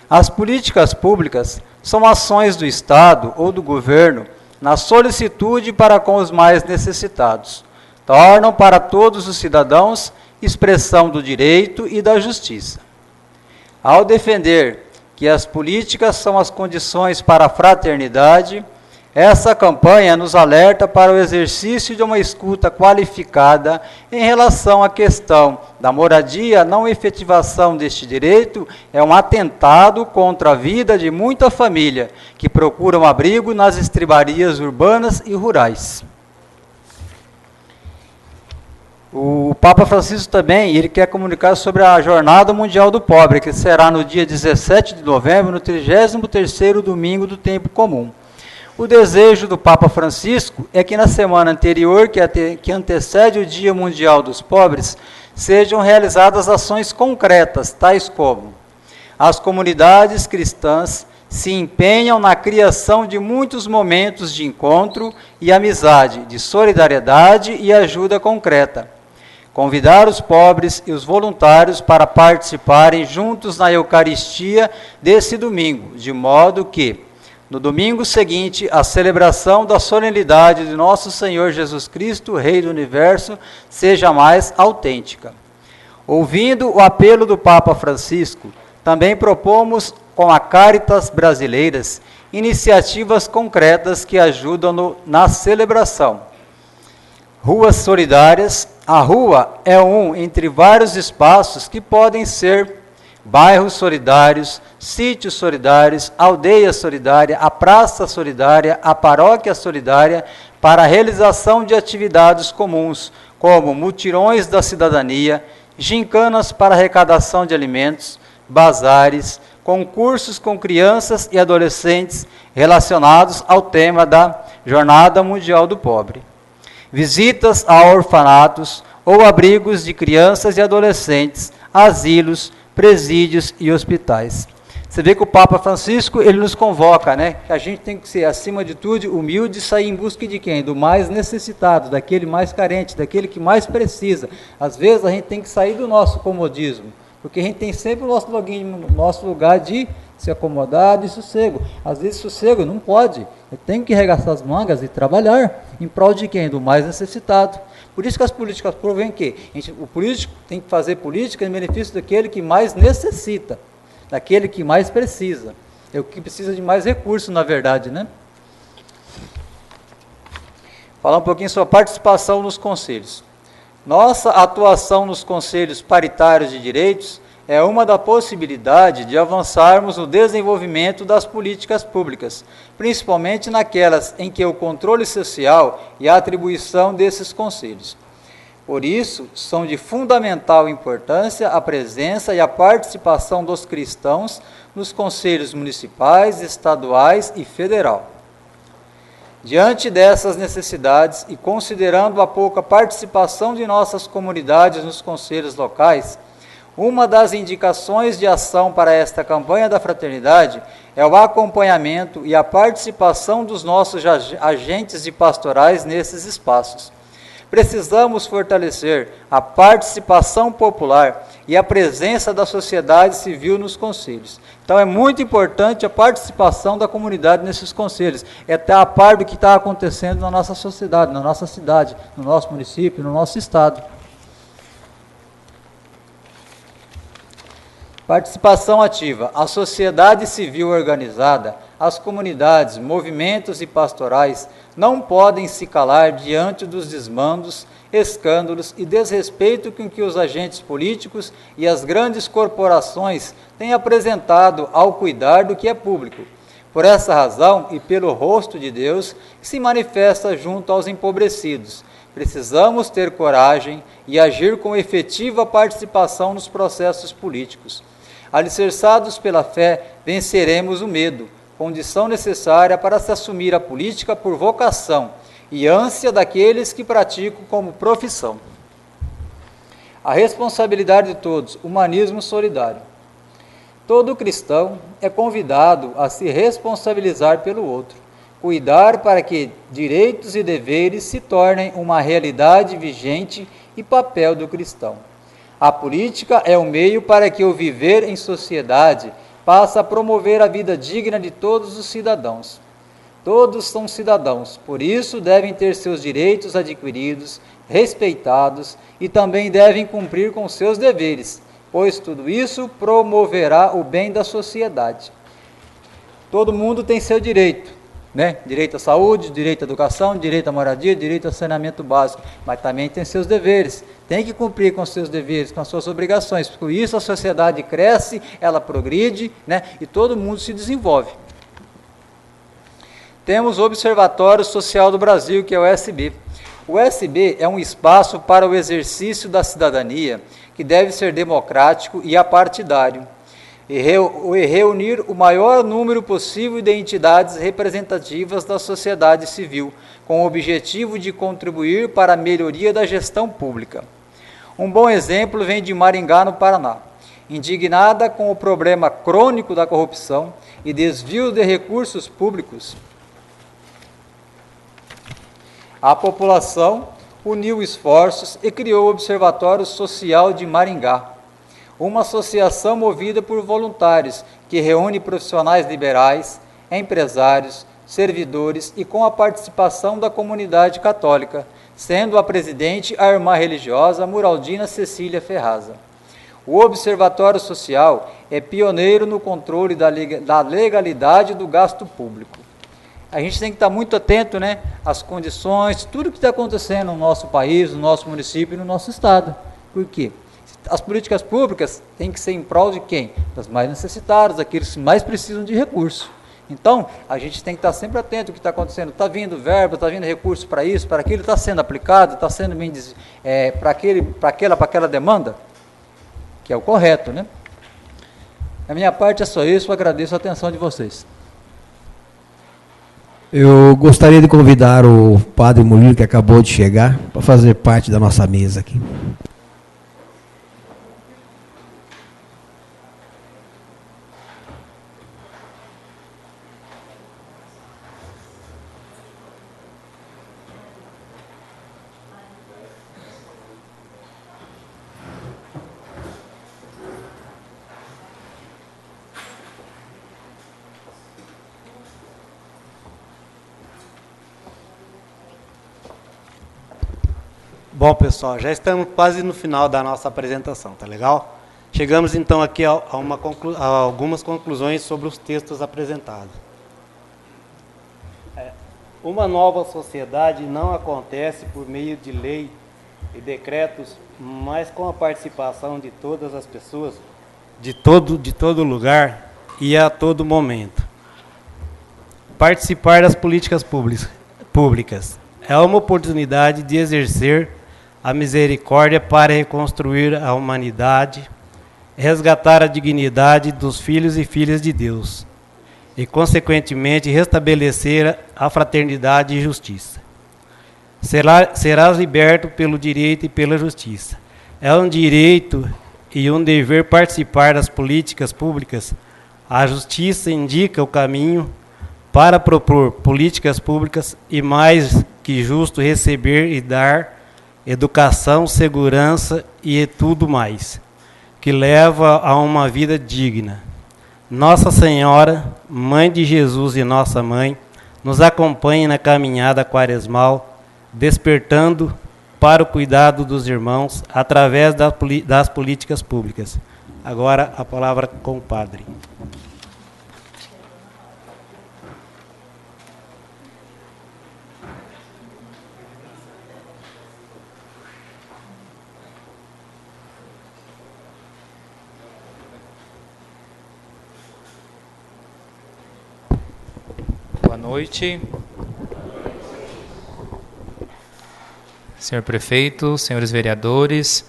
As políticas públicas são ações do Estado ou do governo na solicitude para com os mais necessitados. Tornam para todos os cidadãos expressão do direito e da justiça. Ao defender que as políticas são as condições para a fraternidade, essa campanha nos alerta para o exercício de uma escuta qualificada em relação à questão da moradia. A não efetivação deste direito é um atentado contra a vida de muita família que procuram abrigo nas estribarias urbanas e rurais. O Papa Francisco também, ele quer comunicar sobre a Jornada Mundial do Pobre, que será no dia 17 de novembro, no 33º domingo do tempo comum. O desejo do Papa Francisco é que na semana anterior, que antecede o Dia Mundial dos Pobres, sejam realizadas ações concretas, tais como: as comunidades cristãs se empenham na criação de muitos momentos de encontro e amizade, de solidariedade e ajuda concreta. Convidar os pobres e os voluntários para participarem juntos na Eucaristia desse domingo, de modo que No domingo seguinte, a celebração da solenidade de Nosso Senhor Jesus Cristo, Rei do Universo, seja mais autêntica. Ouvindo o apelo do Papa Francisco, também propomos com a Caritas Brasileiras iniciativas concretas que ajudam na celebração. Ruas solidárias. A rua é um entre vários espaços que podem ser bairros solidários, sítios solidários, aldeia solidária, a praça solidária, a paróquia solidária, para a realização de atividades comuns, como mutirões da cidadania, gincanas para arrecadação de alimentos, bazares, concursos com crianças e adolescentes relacionados ao tema da Jornada Mundial do Pobre, visitas a orfanatos ou abrigos de crianças e adolescentes, asilos, presídios e hospitais. Você vê que o Papa Francisco, ele nos convoca, né? Que a gente tem que ser, acima de tudo, humilde e sair em busca de quem? Do mais necessitado, daquele mais carente, daquele que mais precisa. Às vezes a gente tem que sair do nosso comodismo, porque a gente tem sempre o nosso lugar de se acomodar, de sossego. Às vezes sossego não pode, tem que arregaçar as mangas e trabalhar em prol de quem? Do mais necessitado. Por isso que as políticas provêm que o político tem que fazer política em benefício daquele que mais necessita, daquele que mais precisa. É o que precisa de mais recursos, na verdade, né? Falar um pouquinho sobre a participação nos conselhos. Nossa atuação nos conselhos paritários de direitos é uma da possibilidade de avançarmos no desenvolvimento das políticas públicas, principalmente naquelas em que o controle social e a atribuição desses conselhos. Por isso, são de fundamental importância a presença e a participação dos cristãos nos conselhos municipais, estaduais e federal. Diante dessas necessidades e considerando a pouca participação de nossas comunidades nos conselhos locais, uma das indicações de ação para esta campanha da fraternidade é o acompanhamento e a participação dos nossos agentes de pastorais nesses espaços. Precisamos fortalecer a participação popular e a presença da sociedade civil nos conselhos. Então é muito importante a participação da comunidade nesses conselhos, é estar a par do que está acontecendo na nossa sociedade, na nossa cidade, no nosso município, no nosso estado. Participação ativa. A sociedade civil organizada, as comunidades, movimentos e pastorais não podem se calar diante dos desmandos, escândalos e desrespeito com que os agentes políticos e as grandes corporações têm apresentado ao cuidar do que é público. Por essa razão e pelo rosto de Deus que se manifesta junto aos empobrecidos, precisamos ter coragem e agir com efetiva participação nos processos políticos. Alicerçados pela fé, venceremos o medo, condição necessária para se assumir a política por vocação e ânsia daqueles que praticam como profissão. A responsabilidade de todos, humanismo solidário. Todo cristão é convidado a se responsabilizar pelo outro, cuidar para que direitos e deveres se tornem uma realidade vigente e papel do cristão. A política é o meio para que o viver em sociedade passe a promover a vida digna de todos os cidadãos. Todos são cidadãos, por isso devem ter seus direitos adquiridos, respeitados e também devem cumprir com seus deveres, pois tudo isso promoverá o bem da sociedade. Todo mundo tem seu direito, né? Direito à saúde, direito à educação, direito à moradia, direito ao saneamento básico, mas também tem seus deveres. Tem que cumprir com seus deveres, com as suas obrigações. Por isso a sociedade cresce, ela progride, né? E todo mundo se desenvolve. Temos o Observatório Social do Brasil, que é o OSB. O OSB é um espaço para o exercício da cidadania, que deve ser democrático e apartidário, e reunir o maior número possível de entidades representativas da sociedade civil, com o objetivo de contribuir para a melhoria da gestão pública. Um bom exemplo vem de Maringá, no Paraná. Indignada com o problema crônico da corrupção e desvio de recursos públicos, a população uniu esforços e criou o Observatório Social de Maringá, uma associação movida por voluntários que reúne profissionais liberais, empresários, servidores e com a participação da comunidade católica, sendo a presidente a irmã religiosa Muraldina Cecília Ferraza. O Observatório Social é pioneiro no controle da legalidade do gasto público. A gente tem que estar muito atento, né, às condições, tudo que está acontecendo no nosso país, no nosso município e no nosso estado. Por quê? As políticas públicas têm que ser em prol de quem? Das mais necessitadas, daqueles que mais precisam de recursos. Então, a gente tem que estar sempre atento ao que está acontecendo. Está vindo verba, está vindo recurso para isso, para aquilo, está sendo aplicado, está sendo bem para aquela demanda, que é o correto, né? Da minha parte é só isso, eu agradeço a atenção de vocês. Eu gostaria de convidar o padre Murilo, que acabou de chegar, para fazer parte da nossa mesa aqui. Bom, pessoal, já estamos quase no final da nossa apresentação, tá legal? Chegamos então aqui a algumas conclusões sobre os textos apresentados. Uma nova sociedade não acontece por meio de lei e decretos, mas com a participação de todas as pessoas, de todo lugar e a todo momento. Participar das políticas públicas é uma oportunidade de exercer a misericórdia para reconstruir a humanidade, resgatar a dignidade dos filhos e filhas de Deus e, consequentemente, restabelecer a fraternidade e justiça. Serás liberto pelo direito e pela justiça. É um direito e um dever participar das políticas públicas. A justiça indica o caminho para propor políticas públicas e, mais que justo, receber e dar educação, segurança e tudo mais, que leva a uma vida digna. Nossa Senhora, Mãe de Jesus e Nossa Mãe, nos acompanhe na caminhada quaresmal, despertando para o cuidado dos irmãos através das políticas públicas. Agora a palavra com o Padre. Boa noite. Senhor prefeito, senhores vereadores,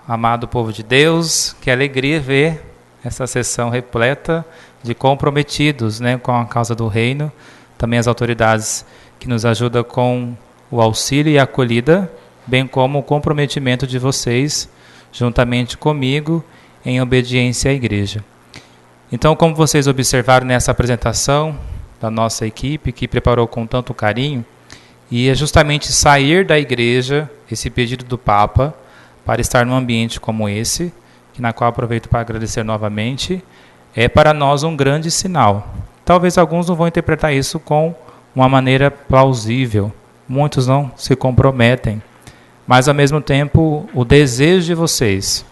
amado povo de Deus, que alegria ver essa sessão repleta de comprometidos, né, com a causa do reino, também as autoridades que nos ajudam com o auxílio e a acolhida, bem como o comprometimento de vocês, juntamente comigo, em obediência à igreja. Então, como vocês observaram nessa apresentação da nossa equipe, que preparou com tanto carinho, e é justamente sair da igreja, esse pedido do Papa, para estar num ambiente como esse, que na qual aproveito para agradecer novamente, é para nós um grande sinal. Talvez alguns não vão interpretar isso com uma maneira plausível, muitos não se comprometem, mas ao mesmo tempo o desejo de vocês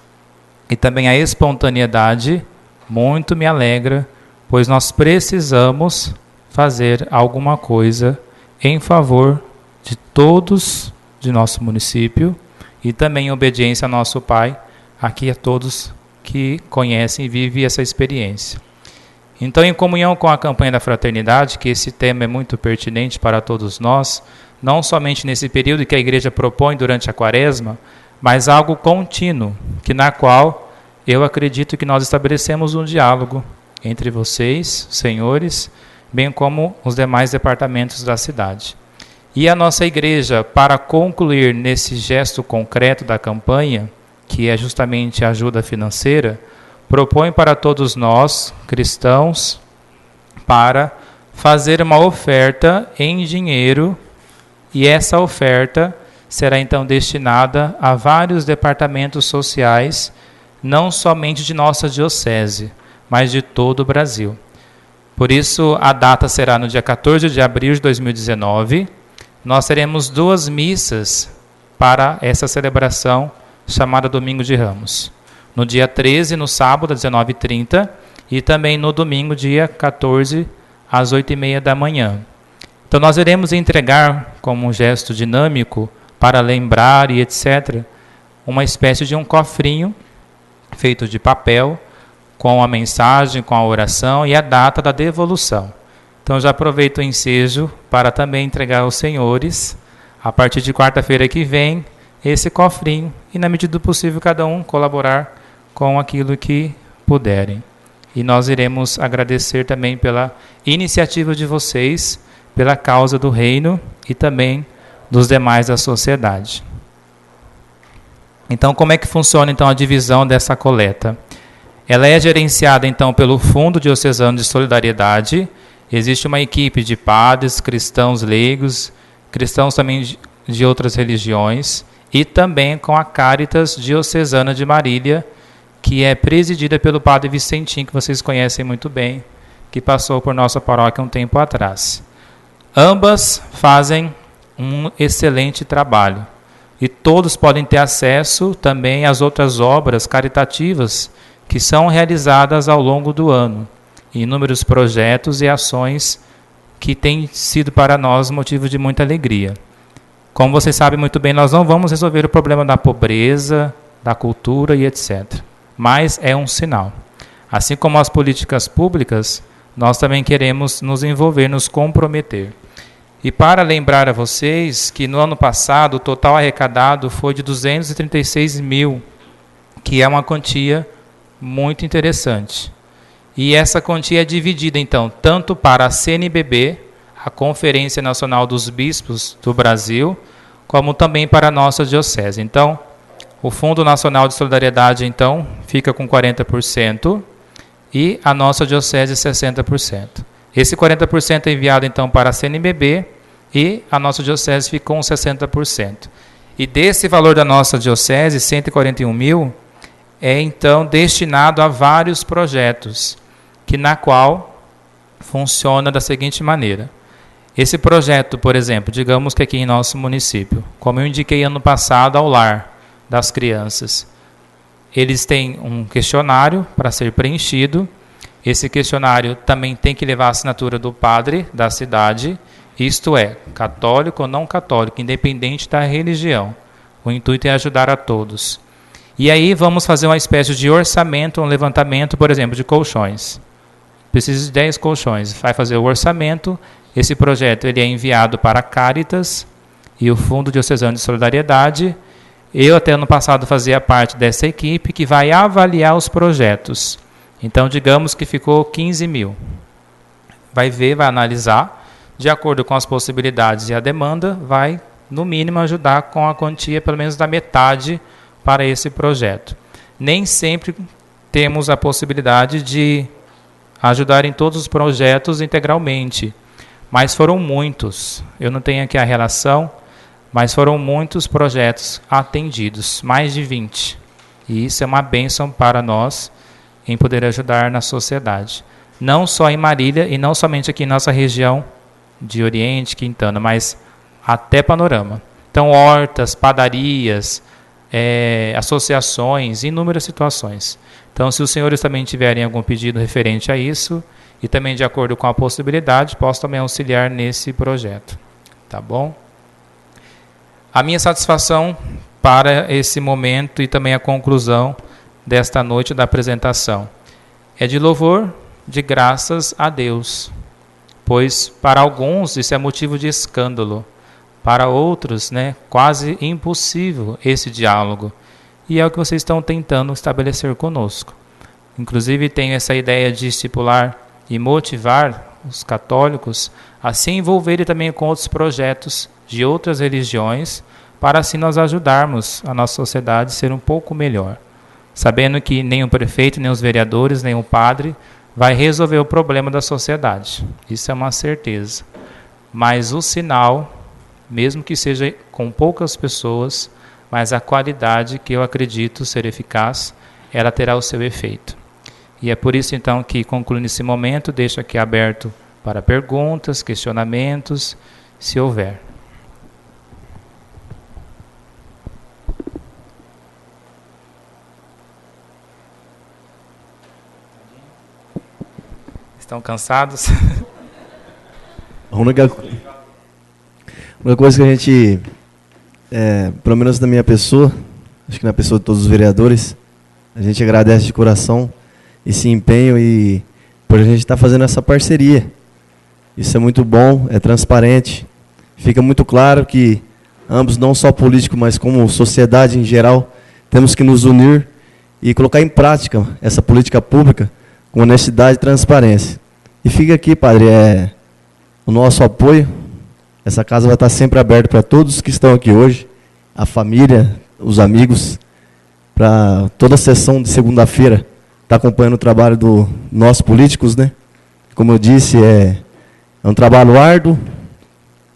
e também a espontaneidade muito me alegra, pois nós precisamos fazer alguma coisa em favor de todos de nosso município e também em obediência ao nosso Pai, aqui a todos que conhecem e vivem essa experiência. Então, em comunhão com a campanha da fraternidade, que esse tema é muito pertinente para todos nós, não somente nesse período que a igreja propõe durante a quaresma, mas algo contínuo, que na qual eu acredito que nós estabelecemos um diálogo entre vocês, senhores, bem como os demais departamentos da cidade. E a nossa igreja, para concluir nesse gesto concreto da campanha, que é justamente a ajuda financeira, propõe para todos nós, cristãos, para fazer uma oferta em dinheiro, e essa oferta será então destinada a vários departamentos sociais, não somente de nossa diocese, mas de todo o Brasil. Por isso, a data será no dia 14 de abril de 2019. Nós teremos 2 missas para essa celebração chamada Domingo de Ramos. No dia 13, no sábado, às 19h30, e também no domingo, dia 14, às 8h30 da manhã. Então, nós iremos entregar, como um gesto dinâmico, para lembrar e etc., uma espécie de um cofrinho feito de papel, com a mensagem, com a oração e a data da devolução. Então, já aproveito o ensejo para também entregar aos senhores, a partir de quarta-feira que vem, esse cofrinho, e na medida do possível cada um colaborar com aquilo que puderem. E nós iremos agradecer também pela iniciativa de vocês, pela causa do reino e também dos demais da sociedade. Então, como é que funciona então a divisão dessa coleta? Ela é gerenciada então pelo Fundo Diocesano de Solidariedade. Existe uma equipe de padres, cristãos leigos, cristãos também de outras religiões, e também com a Caritas Diocesana de Marília, que é presidida pelo padre Vicentinho, que vocês conhecem muito bem, que passou por nossa paróquia um tempo atrás. Ambas fazem um excelente trabalho, e todos podem ter acesso também às outras obras caritativas que são realizadas ao longo do ano, inúmeros projetos e ações que têm sido para nós motivo de muita alegria. Como vocês sabem muito bem, nós não vamos resolver o problema da pobreza, da cultura e etc. Mas é um sinal. Assim como as políticas públicas, nós também queremos nos envolver, nos comprometer. E para lembrar a vocês que no ano passado o total arrecadado foi de 236 mil, que é uma quantia muito interessante. E essa quantia é dividida, então, tanto para a CNBB, a Conferência Nacional dos Bispos do Brasil, como também para a nossa diocese. Então, o Fundo Nacional de Solidariedade, então, fica com 40% e a nossa diocese 60%. Esse 40% é enviado, então, para a CNBB e a nossa diocese fica com 60%. E desse valor da nossa diocese, 141 mil, é então destinado a vários projetos, que na qual funciona da seguinte maneira. Esse projeto, por exemplo, digamos que aqui em nosso município, como eu indiquei ano passado ao lar das crianças, eles têm um questionário para ser preenchido. Esse questionário também tem que levar a assinatura do padre da cidade, isto é, católico ou não católico, independente da religião. O intuito é ajudar a todos. E aí vamos fazer uma espécie de orçamento, um levantamento, por exemplo, de colchões. Precisa de 10 colchões. Vai fazer o orçamento. Esse projeto ele é enviado para a Caritas e o Fundo Diocesano de Solidariedade. Eu até ano passado fazia parte dessa equipe que vai avaliar os projetos. Então, digamos que ficou 15 mil. Vai ver, vai analisar. De acordo com as possibilidades e a demanda, vai, no mínimo, ajudar com a quantia, pelo menos da metade, para esse projeto. Nem sempre temos a possibilidade de ajudar em todos os projetos integralmente, mas foram muitos. Eu não tenho aqui a relação, mas foram muitos projetos atendidos, mais de 20. E isso é uma bênção para nós em poder ajudar na sociedade. Não só em Marília e não somente aqui em nossa região de Oriente, Quintana, mas até Panorama. Então, hortas, padarias, associações, inúmeras situações. Então, se os senhores também tiverem algum pedido referente a isso, e também de acordo com a possibilidade, posso também auxiliar nesse projeto. Tá bom? A minha satisfação para esse momento e também a conclusão desta noite da apresentação é de louvor, de graças a Deus, pois para alguns isso é motivo de escândalo, para outros, quase impossível esse diálogo. E é o que vocês estão tentando estabelecer conosco. Inclusive, tenho essa ideia de estipular e motivar os católicos a se envolverem também com outros projetos de outras religiões, para assim nós ajudarmos a nossa sociedade a ser um pouco melhor. Sabendo que nem o prefeito, nem os vereadores, nem o padre vai resolver o problema da sociedade. Isso é uma certeza. Mas o sinal, mesmo que seja com poucas pessoas, mas a qualidade que eu acredito ser eficaz, ela terá o seu efeito. E é por isso, então, que, concluindo esse momento, deixo aqui aberto para perguntas, questionamentos, se houver. Estão cansados? A única coisa que a gente, pelo menos na minha pessoa, acho que na pessoa de todos os vereadores, a gente agradece de coração esse empenho e por a gente estar fazendo essa parceria. Isso é muito bom, é transparente. Fica muito claro que ambos, não só políticos, mas como sociedade em geral, temos que nos unir e colocar em prática essa política pública com honestidade e transparência. E fica aqui, padre, o nosso apoio. Essa casa vai estar sempre aberta para todos que estão aqui hoje, a família, os amigos, para toda a sessão de segunda-feira estar acompanhando o trabalho dos nossos políticos, né? Como eu disse, é um trabalho árduo,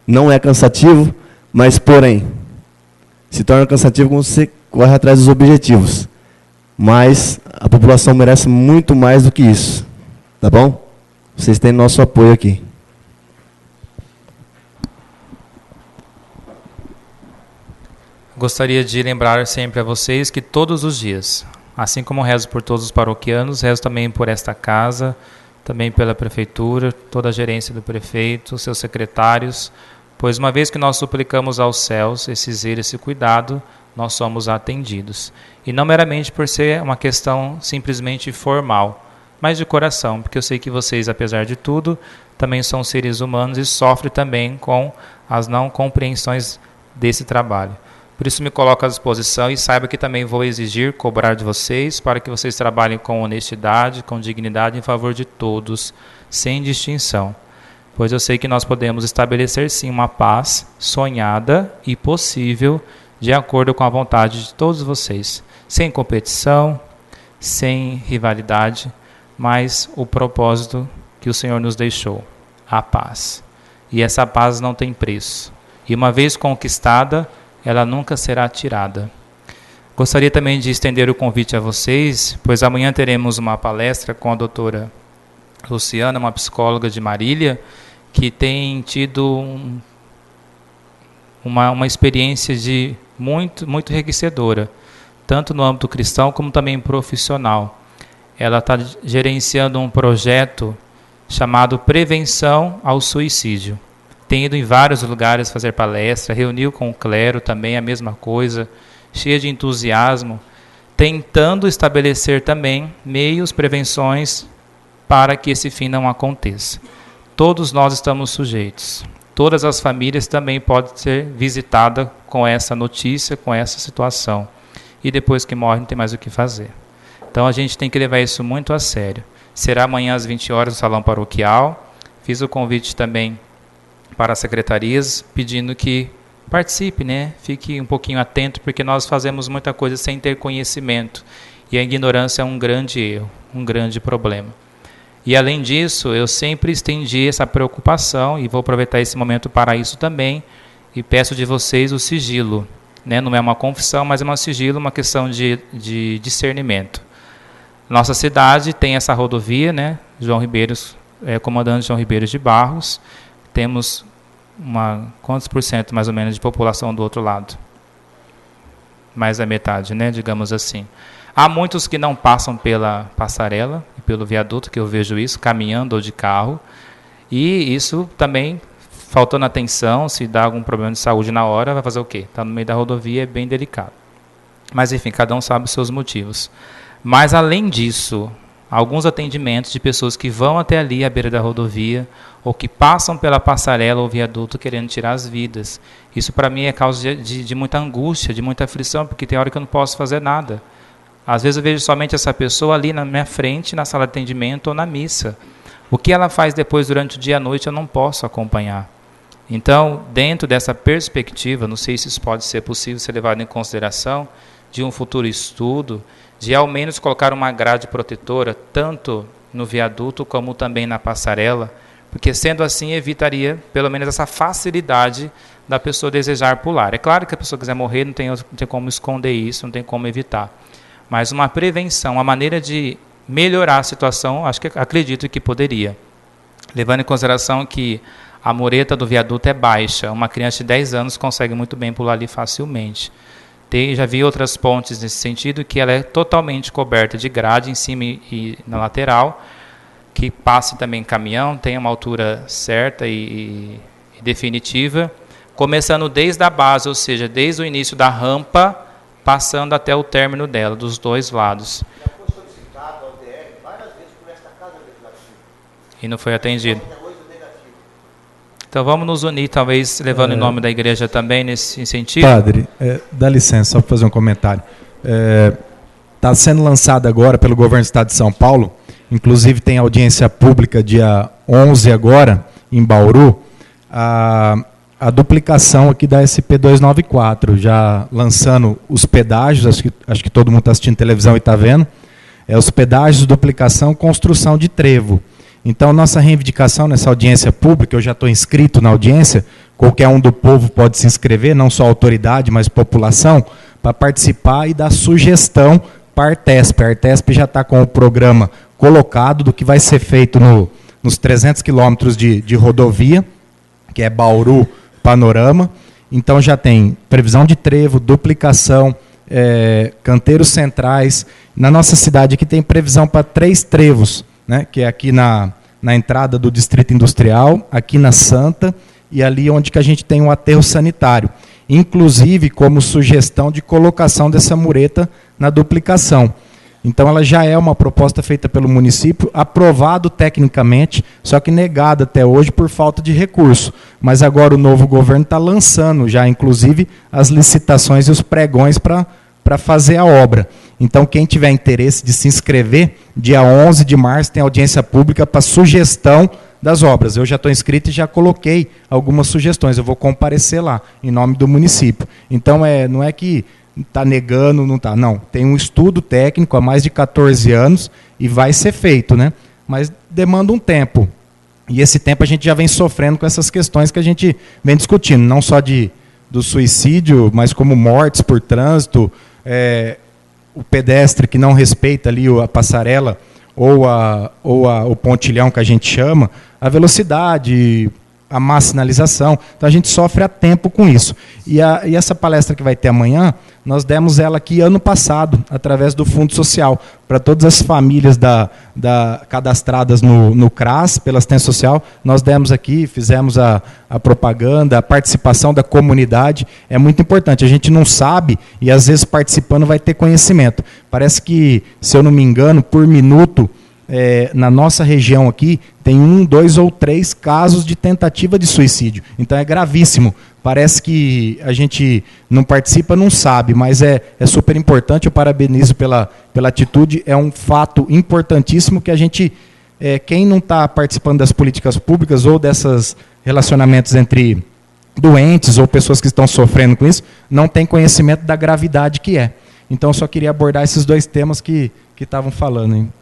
não é cansativo, mas, porém, se torna cansativo quando você corre atrás dos objetivos. Mas a população merece muito mais do que isso, tá bom? Vocês têm nosso apoio aqui. Gostaria de lembrar sempre a vocês que todos os dias, assim como rezo por todos os paroquianos, rezo também por esta casa, também pela prefeitura, toda a gerência do prefeito, seus secretários, pois uma vez que nós suplicamos aos céus esse zelo, esse cuidado, nós somos atendidos. E não meramente por ser uma questão simplesmente formal, mas de coração, porque eu sei que vocês, apesar de tudo, também são seres humanos e sofrem também com as não compreensões desse trabalho. Por isso me coloco à disposição e saiba que também vou exigir, cobrar de vocês, para que vocês trabalhem com honestidade, com dignidade, em favor de todos, sem distinção. Pois eu sei que nós podemos estabelecer sim uma paz sonhada e possível, de acordo com a vontade de todos vocês, sem competição, sem rivalidade, mas o propósito que o Senhor nos deixou, a paz. E essa paz não tem preço. E uma vez conquistada, ela nunca será tirada. Gostaria também de estender o convite a vocês, pois amanhã teremos uma palestra com a doutora Luciana, uma psicóloga de Marília, que tem tido uma experiência de muito enriquecedora, tanto no âmbito cristão como também profissional. Ela está gerenciando um projeto chamado Prevenção ao Suicídio. Tem ido em vários lugares fazer palestra, reuniu com o clero também a mesma coisa, cheia de entusiasmo, tentando estabelecer também meios, prevenções para que esse fim não aconteça. Todos nós estamos sujeitos. Todas as famílias também podem ser visitadas com essa notícia, com essa situação. E depois que morre não tem mais o que fazer. Então a gente tem que levar isso muito a sério. Será amanhã às 20 horas no Salão Paroquial. Fiz o convite também para as secretarias, pedindo que participe, né? Fique um pouquinho atento, porque nós fazemos muita coisa sem ter conhecimento. E a ignorância é um grande erro, um grande problema. E além disso, eu sempre estendi essa preocupação, e vou aproveitar esse momento para isso também, e peço de vocês o sigilo. Né? Não é uma confissão, mas é um sigilo, uma questão de discernimento. Nossa cidade tem essa rodovia, né? João Ribeiros, comandante João Ribeiros de Barros. Temos quantos por cento mais ou menos de população do outro lado? Mais da metade, né? Digamos assim. Há muitos que não passam pela passarela e pelo viaduto, que eu vejo isso, caminhando ou de carro. E isso também, faltando atenção, se dá algum problema de saúde na hora, vai fazer o quê? Está no meio da rodovia, é bem delicado. Mas enfim, cada um sabe os seus motivos. Mas além disso, alguns atendimentos de pessoas que vão até ali à beira da rodovia ou que passam pela passarela ou viaduto querendo tirar as vidas. Isso para mim é causa de muita angústia, de muita aflição, porque tem hora que eu não posso fazer nada. Às vezes eu vejo somente essa pessoa ali na minha frente, na sala de atendimento ou na missa. O que ela faz depois durante o dia e a noite eu não posso acompanhar. Então, dentro dessa perspectiva, não sei se isso pode ser possível ser levado em consideração, de um futuro estudo, de ao menos colocar uma grade protetora, tanto no viaduto como também na passarela, porque sendo assim evitaria pelo menos essa facilidade da pessoa desejar pular. É claro que a pessoa quiser morrer, não tem como esconder isso, não tem como evitar. Mas uma prevenção, uma maneira de melhorar a situação, acredito que poderia. Levando em consideração que a mureta do viaduto é baixa, uma criança de 10 anos consegue muito bem pular ali facilmente. Já vi outras pontes nesse sentido, que ela é totalmente coberta de grade em cima e na lateral, que passe também caminhão, tem uma altura certa e definitiva, começando desde a base, ou seja, desde o início da rampa, passando até o término dela, dos dois lados. Já foi solicitado ao DR várias vezes por esta Casa Legislativa. E não foi atendido. Então vamos nos unir, talvez, levando em nome da igreja também nesse sentido. Padre, dá licença, só para fazer um comentário. Está sendo lançado agora pelo governo do Estado de São Paulo, inclusive tem audiência pública dia 11 agora, em Bauru, a duplicação aqui da SP-294, já lançando os pedágios, acho que todo mundo está assistindo televisão e está vendo, os pedágios, duplicação, construção de trevo. Então, nossa reivindicação nessa audiência pública, eu já estou inscrito na audiência, qualquer um do povo pode se inscrever, não só a autoridade, mas população, para participar e dar sugestão para a Artesp. A Artesp já está com o programa colocado do que vai ser feito nos 300 quilômetros de rodovia, que é Bauru, Panorama. Então, já tem previsão de trevo, duplicação, canteiros centrais. Na nossa cidade aqui tem previsão para 3 trevos, né, que é aqui na entrada do Distrito Industrial, aqui na Santa, e ali onde que a gente tem um aterro sanitário. Inclusive, como sugestão de colocação dessa mureta na duplicação. Então, ela já é uma proposta feita pelo município, aprovado tecnicamente, só que negada até hoje por falta de recurso. Mas agora o novo governo está lançando já, inclusive, as licitações e os pregões para fazer a obra. Então, quem tiver interesse de se inscrever, dia 11 de março tem audiência pública para sugestão das obras. Eu já estou inscrito e já coloquei algumas sugestões. Eu vou comparecer lá, em nome do município. Então, não é que está negando, não está. Não, tem um estudo técnico há mais de 14 anos e vai ser feito, né? Mas demanda um tempo. E esse tempo a gente já vem sofrendo com essas questões que a gente vem discutindo, não só do suicídio, mas como mortes por trânsito, o pedestre que não respeita ali a passarela ou o pontilhão que a gente chama, a velocidade, a má sinalização. Então a gente sofre a tempo com isso. E essa palestra que vai ter amanhã, nós demos ela aqui ano passado, através do Fundo Social, para todas as famílias cadastradas no CRAS, pela assistência social. Nós demos aqui, fizemos a propaganda, a participação da comunidade. É muito importante. A gente não sabe e, às vezes, participando vai ter conhecimento. Parece que, se eu não me engano, por minuto, na nossa região aqui, tem 1, 2 ou 3 casos de tentativa de suicídio. Então é gravíssimo. Parece que a gente não participa, não sabe, mas é super importante. Eu parabenizo pela atitude. É um fato importantíssimo que a gente, quem não está participando das políticas públicas ou desses relacionamentos entre doentes ou pessoas que estão sofrendo com isso, não tem conhecimento da gravidade que é. Então eu só queria abordar esses 2 temas que estavam falando, hein?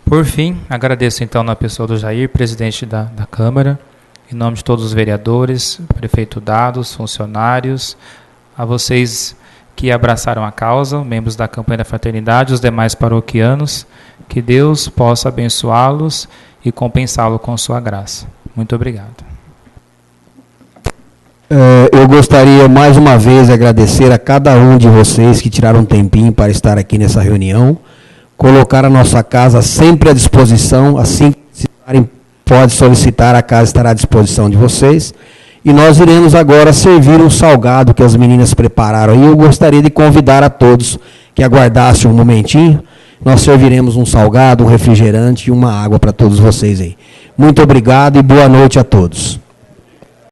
Por fim, agradeço então na pessoa do Jair, presidente da Câmara, em nome de todos os vereadores, prefeito Dados, funcionários, a vocês que abraçaram a causa, membros da campanha da fraternidade, os demais paroquianos, que Deus possa abençoá-los e compensá-los com sua graça. Muito obrigado. Eu gostaria mais uma vez de agradecer a cada um de vocês que tiraram um tempinho para estar aqui nessa reunião. Colocar a nossa casa sempre à disposição, assim que precisarem, pode solicitar, a casa estará à disposição de vocês. E nós iremos agora servir um salgado que as meninas prepararam. E eu gostaria de convidar a todos que aguardassem um momentinho. Nós serviremos um salgado, um refrigerante e uma água para todos vocês aí. Muito obrigado e boa noite a todos.